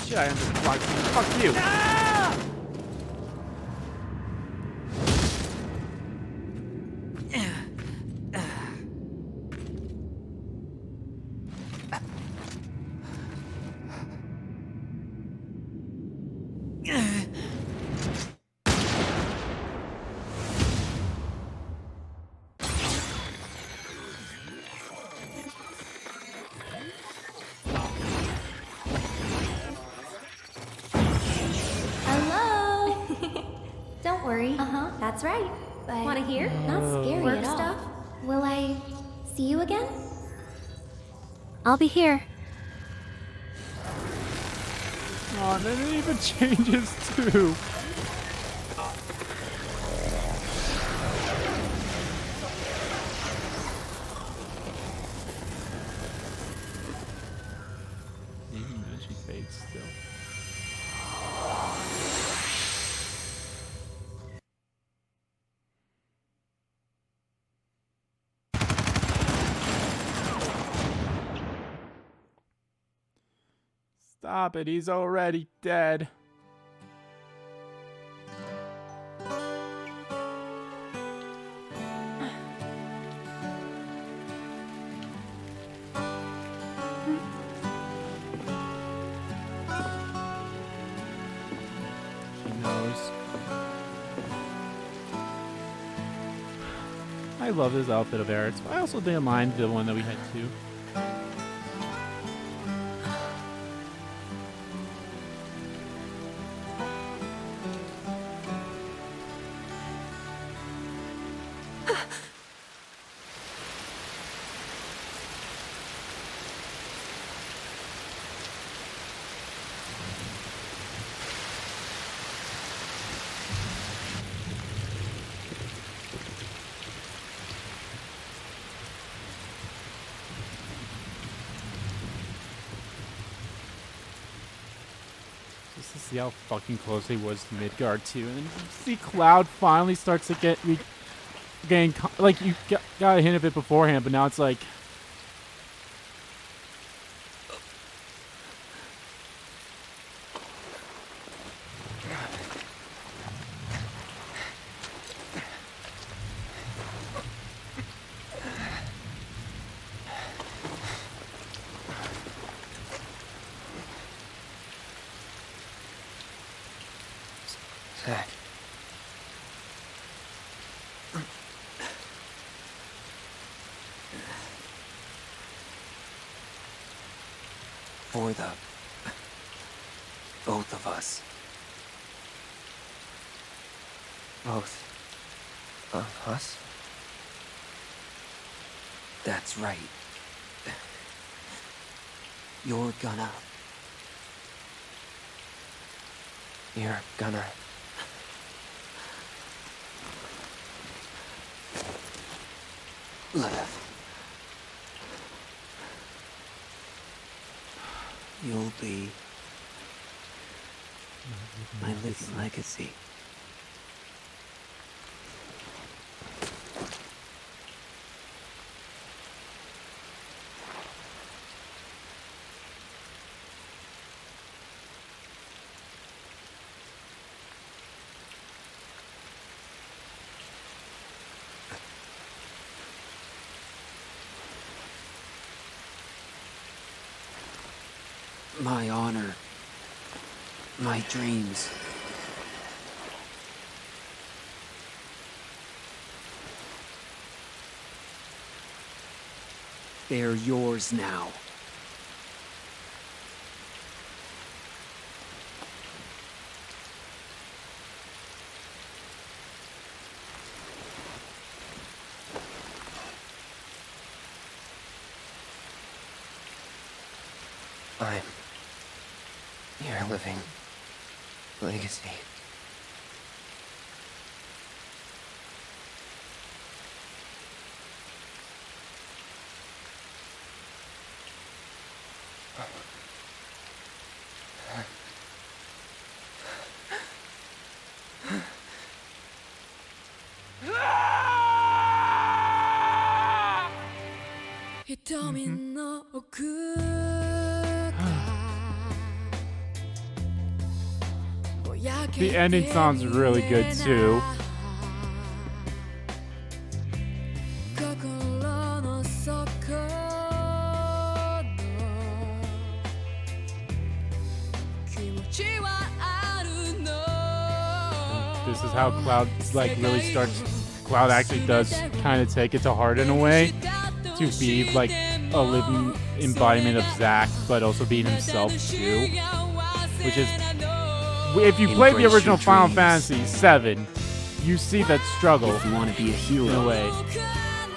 Shit, I underclocked you. Fuck you. Hello? Don't worry. That's right. But wanna hear? Not scary work at all. Stuff? Will I see you again? I'll be here. Oh, and then it even changes too. She fades still. Stop it, he's already dead. She knows. I love this outfit of Eric's, but I also didn't mind the one that we had too. Just to see how fucking close he was to Midgard too, and then you see Cloud finally starts to get like you got a hint of it beforehand, but now it's like Zack. For the both of us. Both of us? That's right. You're gonna live. You'll be my living legacy. My honor. My dreams. They're yours now. I'm your living legacy. The ending sounds really good too. This is how Cloud like really starts. Cloud actually does kind of take it to heart in a way, to be like a living embodiment of Zack, but also being himself too. Which is, if you play the original Final Fantasy VII, you see that struggle. If you want to be a hero, in a way,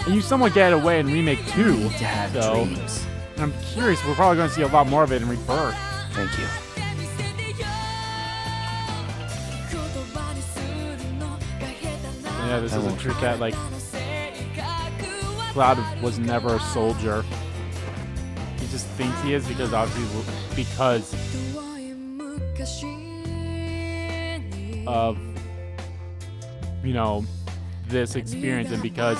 and you somewhat get it away in Remake 2. You need to have dreams. And I'm curious, we're probably going to see a lot more of it in Rebirth. Thank you. Yeah, this is a truth that, like, Cloud was never a soldier. He just thinks he is because obviously because of, you know, this experience and because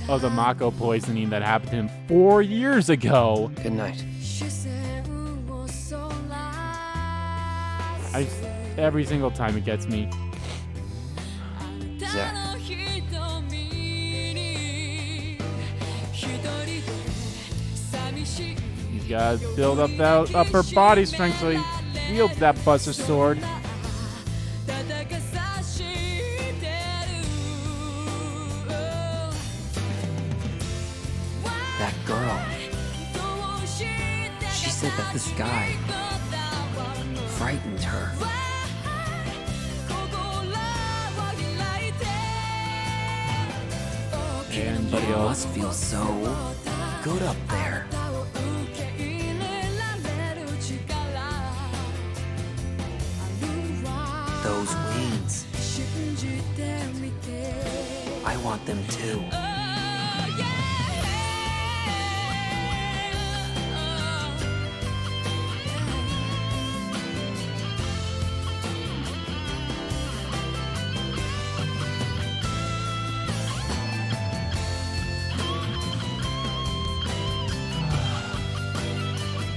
of the Mako poisoning that happened to him 4 years ago. Good night. Every single time it gets me. Zack. You gotta build up that upper body strength so he wields that Buster Sword. That girl. She said that this guy frightened her. But it must feel so good up there. Those wings. I want them too.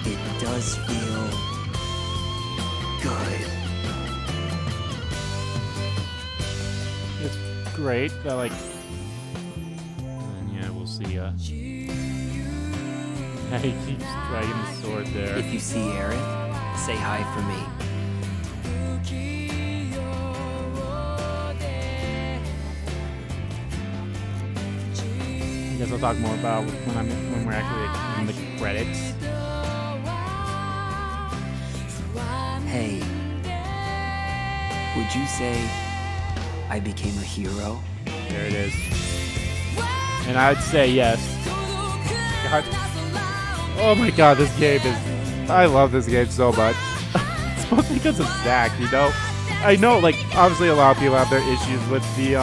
It does feel good. It's great that, like, and yeah, we'll see. Yeah, he keeps dragging the sword there. If you see Aerith, say hi for me. guess I'll talk more about when we're actually in the credits. Hey, would you say I became a hero? There it is. And I'd say yes. God. Oh my god, this game is... I love this game so much. It's mostly because of Zack, you know? I know, like, obviously a lot of people have their issues with the,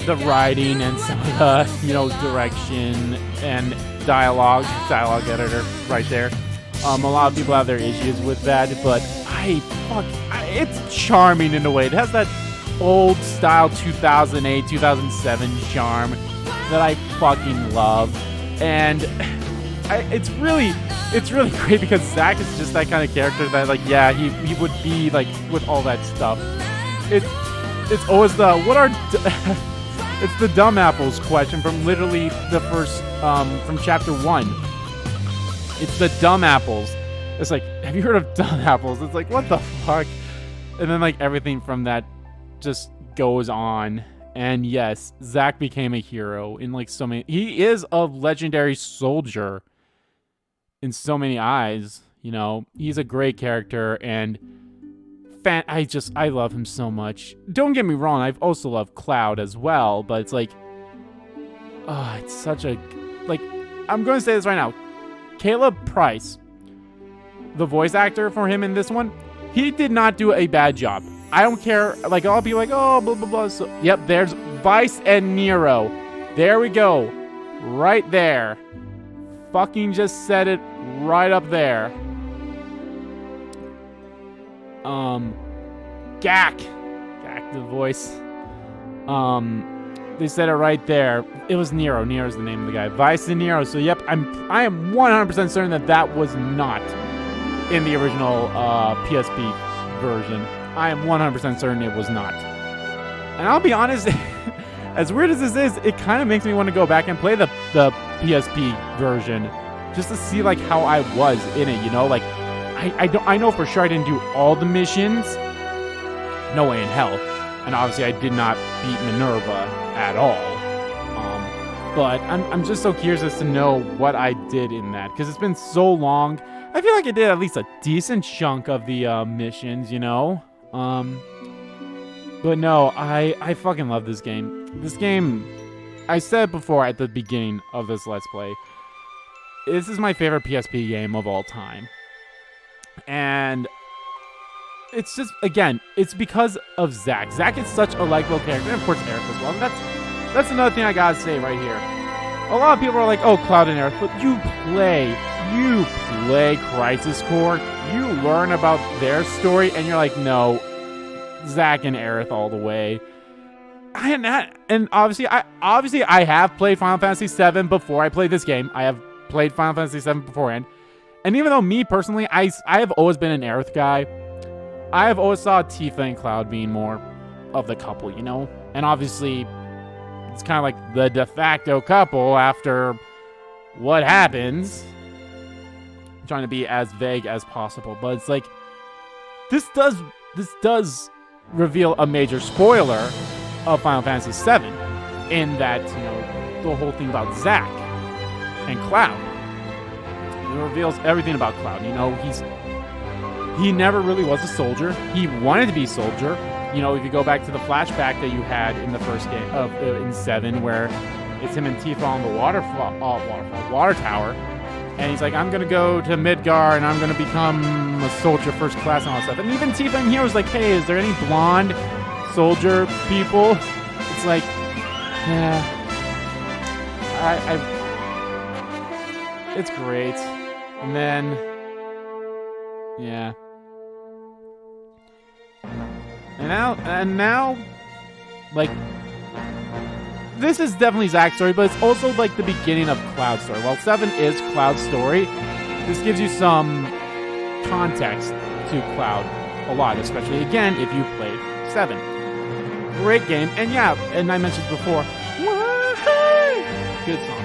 the writing and some of the, you know, direction and dialogue editor right there. A lot of people have their issues with that, but it's charming in a way. It has that old style 2008, 2007 charm that I fucking love. And it's really great because Zack is just that kind of character that, like, yeah, he would be like with all that stuff. It's always the it's the dumb apples question from literally the first from chapter 1. It's the dumb apples. It's like, have you heard of dumb apples? It's like, what the fuck? And then like everything from that just goes on. And yes, Zack became a hero in like so many. He is a legendary soldier in so many eyes. You know, he's a great character and I love him so much. Don't get me wrong, I've also loved Cloud as well, but it's like, it's such a, like, I'm going to say this right now. Caleb Price, the voice actor for him in this one, he did not do a bad job. I don't care. Like, I'll be like, oh, blah, blah, blah. So, yep, there's Vice and Nero. There we go. Right there. Fucking just said it right up there. Gak, the voice. They said it right there. It was Nero. Nero's the name of the guy. Vice and Nero. So yep, I am 100% certain that was not in the original PSP version. I am 100% certain it was not. And I'll be honest, as weird as this is, it kind of makes me want to go back and play the PSP version just to see like how I was in it. You know, like I know for sure I didn't do all the missions. No way in hell. And obviously I did not beat Minerva at all. But I'm just so curious as to know what I did in that. Because it's been so long. I feel like I did at least a decent chunk of the missions, you know? But no, I fucking love this game. This game, I said before at the beginning of this Let's Play, this is my favorite PSP game of all time. And it's just, again, it's because of Zack. Zack is such a likable character, and of course Aerith as well. And that's another thing I gotta say right here. A lot of people are like, oh, Cloud and Aerith, but you play Crisis Core, you learn about their story, and you're like, no, Zack and Aerith all the way. And obviously I have played Final Fantasy VII before I played this game. I have played Final Fantasy VII beforehand. And even though me personally, I have always been an Aerith guy, I have always saw Tifa and Cloud being more of the couple, you know? And obviously, it's kind of like the de facto couple after what happens. I'm trying to be as vague as possible, but it's like, this does reveal a major spoiler of Final Fantasy VII in that, you know, the whole thing about Zack and Cloud. It reveals everything about Cloud. You know, he never really was a soldier. He wanted to be a soldier. You know, if you go back to the flashback that you had in the first game in 7, where it's him and Tifa on the water tower, and he's like, I'm gonna go to Midgar and I'm gonna become a soldier first class and all that stuff. And even Tifa in here was like, hey, is there any blonde soldier people? It's like, yeah, it's great. And then, yeah. And now, like, this is definitely Zack's story, but it's also like the beginning of Cloud's story. While 7 is Cloud's story, this gives you some context to Cloud a lot, especially again if you played 7. Great game, and yeah, and I mentioned before, good song.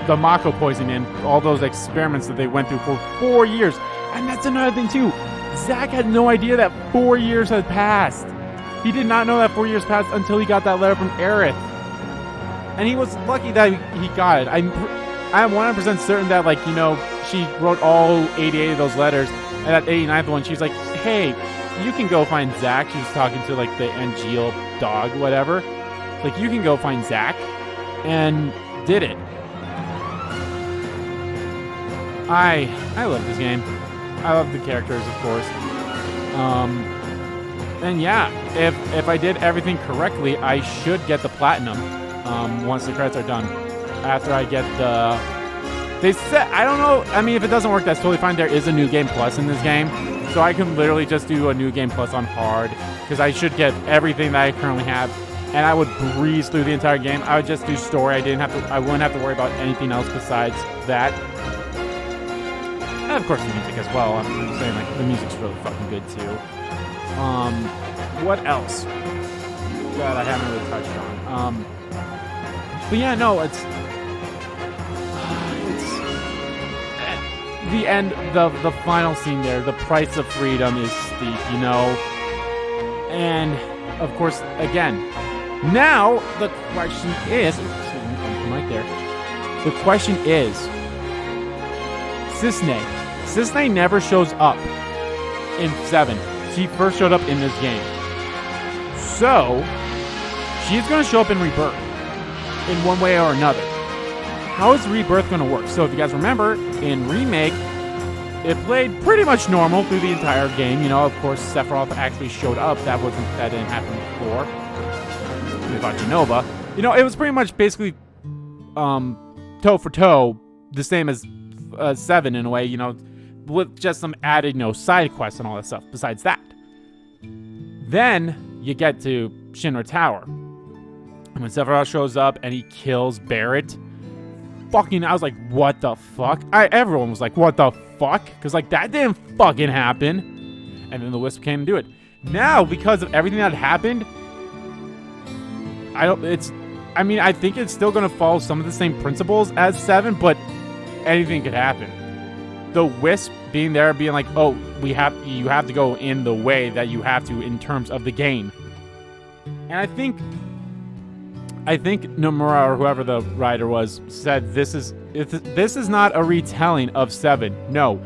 The Mako poison and all those experiments that they went through for 4 years. And that's another thing too. Zack had no idea that 4 years had passed. He did not know that 4 years passed until he got that letter from Aerith. And he was lucky that he got it. I'm 100% certain that, like, you know, she wrote all 88 of those letters, and that 89th one, she's like, hey, you can go find Zack. She was talking to, like, the Angel dog, whatever. Like, you can go find Zack, and did it. I love this game. I love the characters, of course. And yeah, if I did everything correctly, I should get the platinum once the credits are done. After I get the... They said... I don't know. I mean, if it doesn't work, that's totally fine. There is a New Game Plus in this game. So I can literally just do a New Game Plus on hard. Because I should get everything that I currently have. And I would breeze through the entire game. I would just do story. I wouldn't have to worry about anything else besides that. And of course the music as well. I'm saying, like, the music's really fucking good too. What else that I haven't really touched on? But yeah, no, it's the end, the final scene there. The price of freedom is steep, you know. And of course, again, now the question is, right there. The question is, Cisne never shows up in 7. She first showed up in this game. So, she's going to show up in Rebirth in one way or another. How is Rebirth going to work? So, if you guys remember, in Remake, it played pretty much normal through the entire game. You know, of course, Sephiroth actually showed up. That didn't happen before. About Genova. You know, it was pretty much basically toe for toe, the same as 7 in a way, you know, with just some added, you know, side quests and all that stuff besides that. Then you get to Shinra Tower. And when Sephiroth shows up and he kills Barret, I was like, what the fuck? Everyone was like, what the fuck? Because, like, that didn't fucking happen. And then the Wisp came to do it. Now, because of everything that happened, I think it's still going to follow some of the same principles as 7, but anything could happen. The Wisp being there, being like, oh, you have to go in the way that you have to in terms of the game. And I think Nomura, or whoever the writer was, said this is not a retelling of 7. No,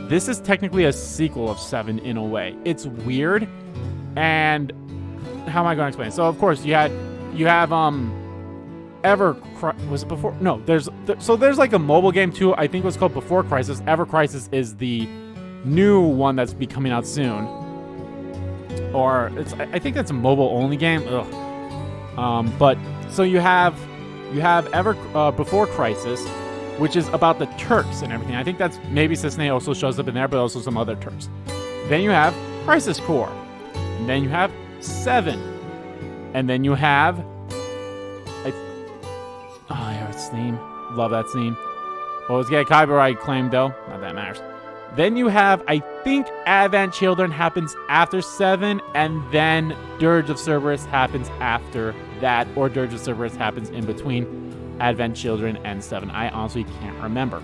this is technically a sequel of 7 in a way. It's weird, and how am I going to explain it? So of course you have was it before? No, there's like a mobile game too. I think it was called Before Crisis. Ever Crisis is the new one that's be coming out soon. Or I think that's a mobile only game. Ugh. But so you have Before Crisis, which is about the Turks and everything. I think that's maybe Cisne also shows up in there, but also some other Turks. Then you have Crisis Core. And then you have 7. And then you have its name. Love that scene. Well, it's getting copyright claim though. Not that matters. Then you have, I think, Advent Children happens after 7, and then Dirge of Cerberus happens after that, or Dirge of Cerberus happens in between Advent Children and 7. I honestly can't remember.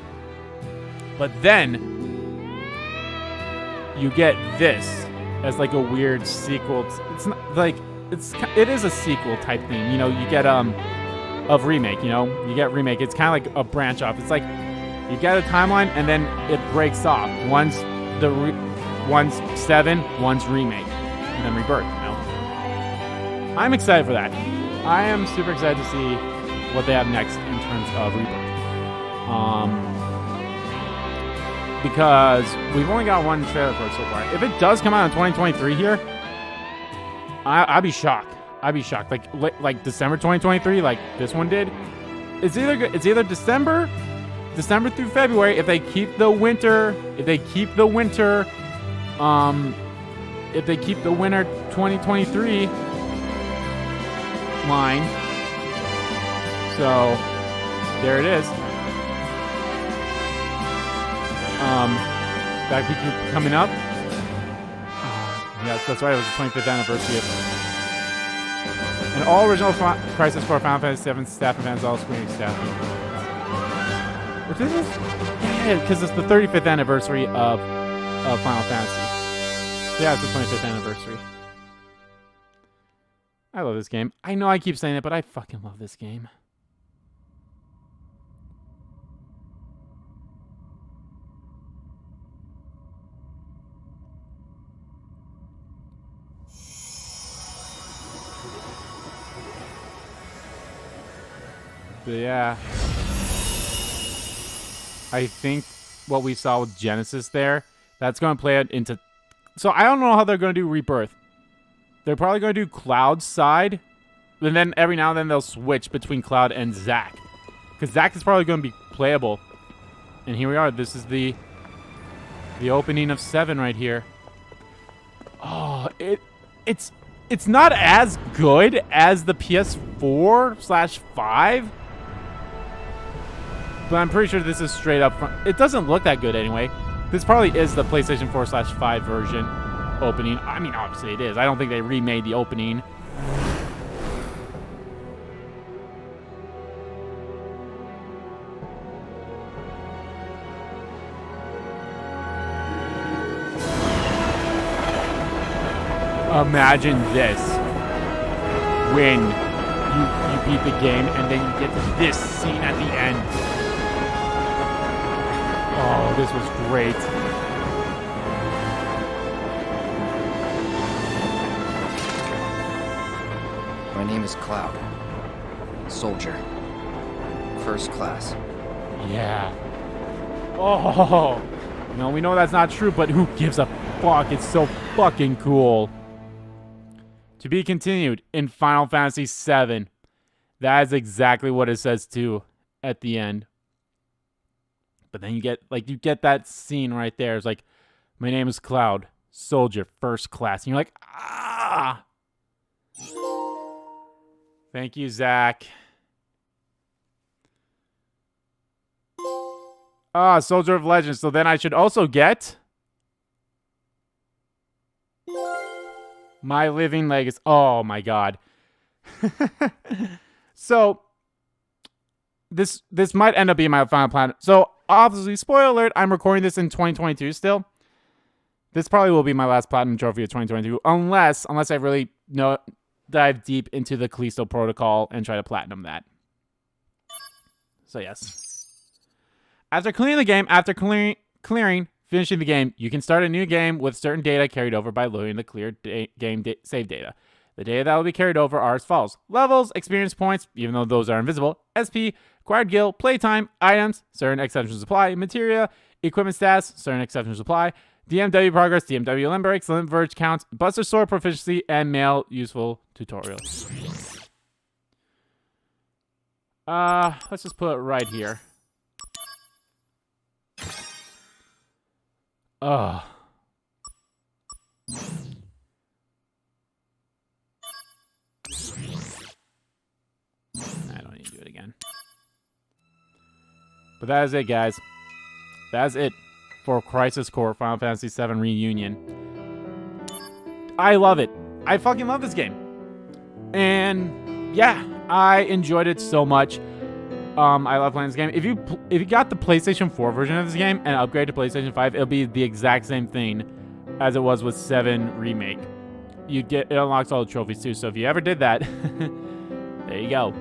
But then you get this as like a weird sequel. It's not like it is a sequel type thing. You know, you get of Remake. You know, you get Remake. It's kind of like a branch off. It's like you get a timeline and then it breaks off. One's 7, one's Remake, and then Rebirth. You know, I'm excited for that. I am super excited to see what they have next in terms of Rebirth. Because we've only got one trailer for it so far. If it does come out in 2023 here, I'd be shocked. I'd be shocked. Like December 2023, like this one did. It's either December through February if they keep the winter 2023 line. So there it is. That week coming up. Yes, that's right. It was the 25th anniversary of and all original Crisis Core Final Fantasy VII staff and fans, all screening staff. If this is, yeah, because it's the 35th anniversary of Final Fantasy. Yeah, it's the 25th anniversary. I love this game. I know I keep saying it, but I fucking love this game. But yeah. I think what we saw with Genesis there, that's going to play it into... So I don't know how they're going to do Rebirth. They're probably going to do Cloud's side. And then every now and then they'll switch between Cloud and Zack. Because Zack is probably going to be playable. And here we are. This is the opening of 7 right here. Oh, it's not as good as the PS4/5. But I'm pretty sure this is straight up front. It doesn't look that good anyway. This probably is the PlayStation 4/5 version opening. I mean, obviously it is. I don't think they remade the opening. Imagine this. When you beat the game and then you get to this scene at the end. Oh, this was great. My name is Cloud. Soldier. First class. Yeah. Oh. No, we know that's not true, but who gives a fuck? It's so fucking cool. To be continued in Final Fantasy VII. That is exactly what it says too at the end. But then you get that scene right there. It's like, my name is Cloud, Soldier, First Class. And you're like, ah. Thank you, Zack. Ah, Soldier of Legend. So then I should also get My Living Legacy. Oh my god. So this might end up being my final platinum. So obviously, spoiler alert, I'm recording this in 2022 still. This probably will be my last platinum trophy of 2022, unless I really dive deep into the Callisto Protocol and try to platinum that. So yes. After clearing the game, finishing the game, you can start a new game with certain data carried over by loading the cleared game save data. The data that will be carried over are as follows. Levels, experience points, even though those are invisible, SP, acquired guild, playtime, items, certain exceptions apply, materia, equipment stats, certain exceptions apply, DMW progress, DMW limb breaks, limb verge counts, Buster Sword proficiency, and mail useful tutorials. Let's just put it right here. I don't need to do it again. But that is it, guys. That is it for Crisis Core Final Fantasy VII Reunion. I love it. I fucking love this game. And yeah, I enjoyed it so much. I love playing this game. If you got the PlayStation 4 version of this game and upgrade to PlayStation 5, it'll be the exact same thing as it was with 7 Remake. It unlocks all the trophies too. So if you ever did that, there you go.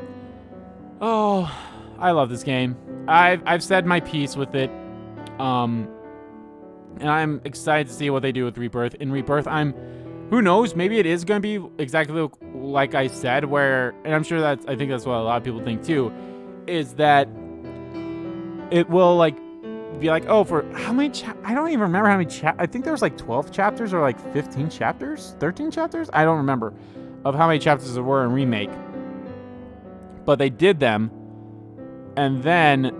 Oh, I love this game. I've said my piece with it. And I'm excited to see what they do with Rebirth. In Rebirth, who knows? Maybe it is going to be exactly like I said, and I'm sure I think that's what a lot of people think too, is that it will be like, oh, for how many I don't even remember how many I think there was 12 chapters or 15 chapters, 13 chapters. I don't remember of how many chapters there were in Remake, but they did them, and then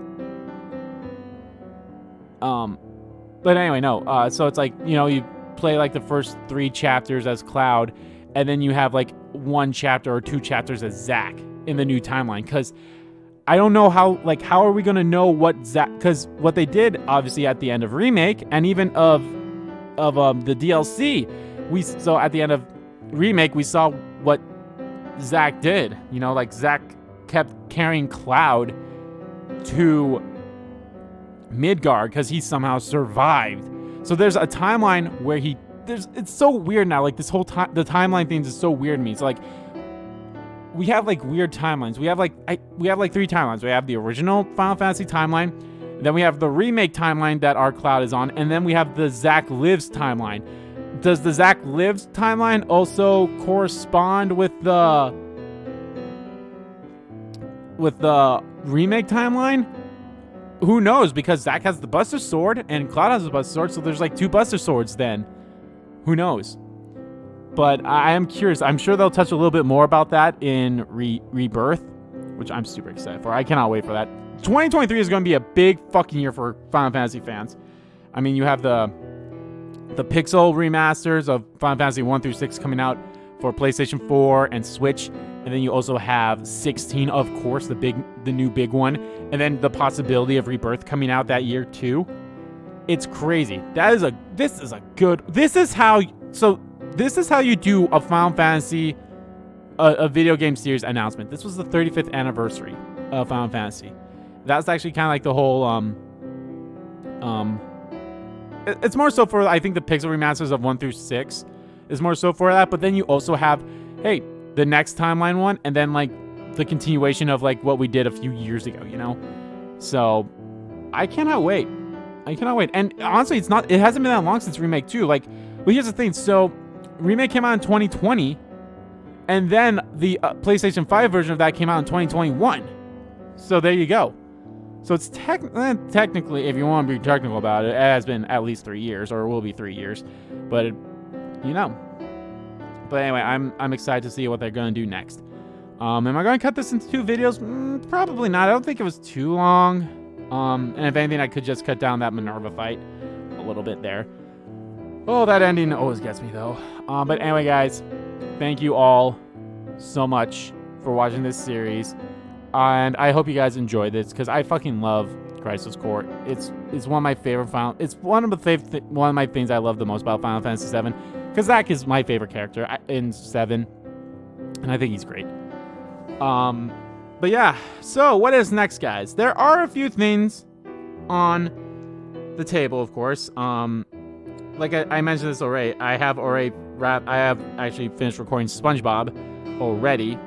but anyway, no. So it's you play the first 3 chapters as Cloud, and then you have 1 chapter or 2 chapters as Zack in the new timeline. Because I don't know how are we gonna know what Zack? Because what they did obviously at the end of Remake and even of the DLC, so at the end of Remake we saw what Zack did. Zack kept carrying Cloud to Midgard because he somehow survived. So there's a timeline where he it's so weird now. Like this whole time, the timeline things is so weird to me. So like, we have like weird timelines. We have like three timelines. We have the original Final Fantasy timeline, then we have the remake timeline that our Cloud is on, and then we have the Zack Lives timeline. Does the Zack Lives timeline also correspond with the remake timeline? Who knows? Because Zack has the Buster Sword and Cloud has the Buster Sword, so there's like two Buster Swords then. Who knows? But I am curious. I'm sure they'll touch a little bit more about that in Rebirth, which I'm super excited for. I cannot wait for that. 2023 is going to be a big fucking year for Final Fantasy fans. I mean, you have the pixel remasters of Final Fantasy 1 through 6 coming out for PlayStation 4 and Switch. And then you also have 16, of course, the new big one. And then the possibility of Rebirth coming out that year too. It's crazy. This is how you do a Final Fantasy, a video game series announcement. This was the 35th anniversary of Final Fantasy. That's actually kind of like the whole, it's more so for, I think, the pixel remasters of 1 through 6 is more so for that. But then you also have, hey, the next timeline one, and then like the continuation of like what we did a few years ago, you know? So I cannot wait. And honestly, it hasn't been that long since Remake 2. Like, well, here's the thing. So Remake came out in 2020, and then the PlayStation 5 version of that came out in 2021. So there you go. So it's technically, if you want to be technical about it, it has been at least 3 years, or it will be 3 years. But, you know. But anyway, I'm excited to see what they're going to do next. Am I going to cut this into 2 videos? Probably not. I don't think it was too long. And if anything, I could just cut down that Minerva fight a little bit there. Oh, that ending always gets me, though. But anyway, guys, thank you all so much for watching this series. And I hope you guys enjoyed this, because I fucking love Crisis Core. It's one of my favorite It's one of my things I love the most about Final Fantasy VII, because Zack is my favorite character in 7, and I think he's great. But yeah, so what is next, guys? There are a few things on the table, of course. Like I mentioned this already. I have actually finished recording SpongeBob already.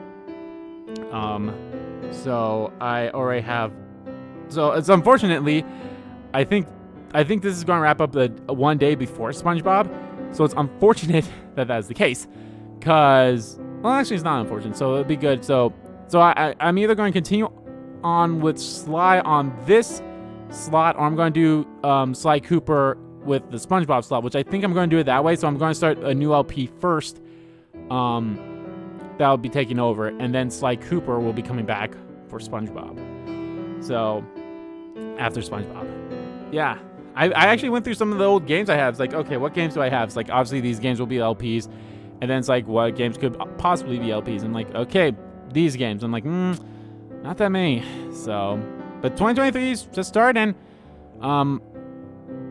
So I already have. So it's unfortunately, I think this is going to wrap up the one day before SpongeBob. So it's unfortunate that is the case, because, well, actually it's not unfortunate. So it'll be good. So I'm either going to continue on with Sly on this slot, or I'm going to do Sly Cooper with the SpongeBob slot, which I think I'm going to do it that way. So I'm going to start a new LP first. That'll be taking over, and then Sly Cooper will be coming back for SpongeBob. So after SpongeBob, yeah. I actually went through some of the old games I have. It's like, okay, what games do I have? It's like, obviously these games will be LPs, and then it's like, what games could possibly be LPs? I'm like, okay, these games. I'm like, not that many. So, but 2023 is just starting.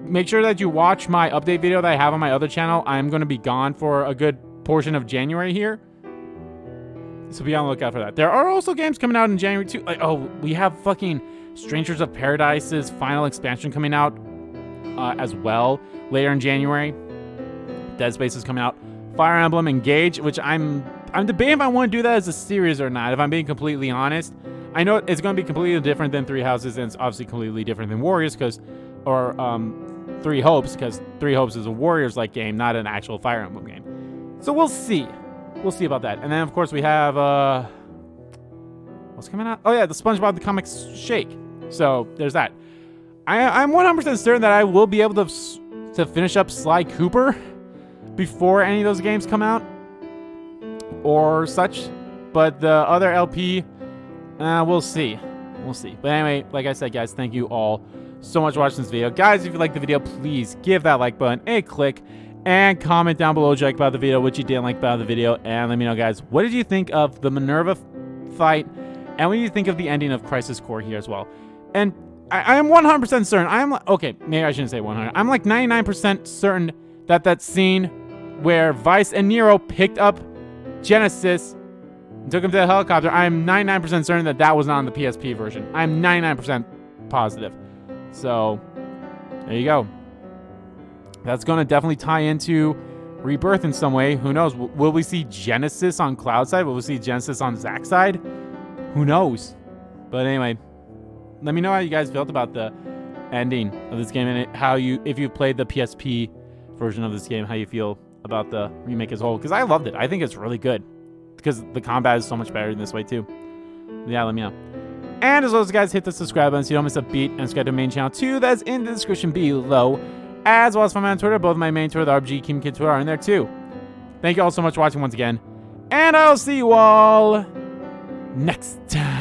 Make sure that you watch my update video that I have on my other channel. I'm going to be gone for a good portion of January here, so be on the lookout for that. There are also games coming out in January too. Like, oh, we have fucking Strangers of Paradise's final expansion coming out as well later in January. Dead Space is coming out. Fire Emblem Engage, which I'm debating if I want to do that as a series or not, if I'm being completely honest. I know it's going to be completely different than Three Houses, and it's obviously completely different than Warriors, or Three Hopes, because Three Hopes is a Warriors-like game, not an actual Fire Emblem game. So we'll see. We'll see about that. And then, of course, we have, what's coming out? Oh, yeah, the SpongeBob the Comics Shake. So there's that. I'm 100% certain that I will be able to finish up Sly Cooper before any of those games come out or such. But the other LP, we'll see. We'll see. But anyway, like I said, guys, thank you all so much for watching this video. Guys, if you liked the video, please give that like button a click and comment down below what you liked about the video, what you didn't like about the video, and let me know, guys, what did you think of the Minerva fight, and what do you think of the ending of Crisis Core here as well? And I am 100% certain, okay, maybe I shouldn't say 100, I'm like 99% certain that scene where Vice and Nero picked up Genesis and took him to the helicopter, I am 99% certain that was not on the PSP version. I'm 99% positive. So, there you go. That's going to definitely tie into rebirth in some way. Who knows? Will we see Genesis on Cloud's side? Will we see Genesis on Zack's side? Who knows? But anyway, let me know how you guys felt about the ending of this game and how you, if you played the PSP version of this game, how you feel about the remake as a whole. Because I loved it. I think it's really good because the combat is so much better in this way too. Yeah, let me know. And as always, guys, hit the subscribe button so you don't miss a beat, and subscribe to the main channel too. That's in the description below. As well as follow me on Twitter. Both my main Twitter, the RBG Kim Kid Twitter, are in there too. Thank you all so much for watching once again. And I'll see you all next time.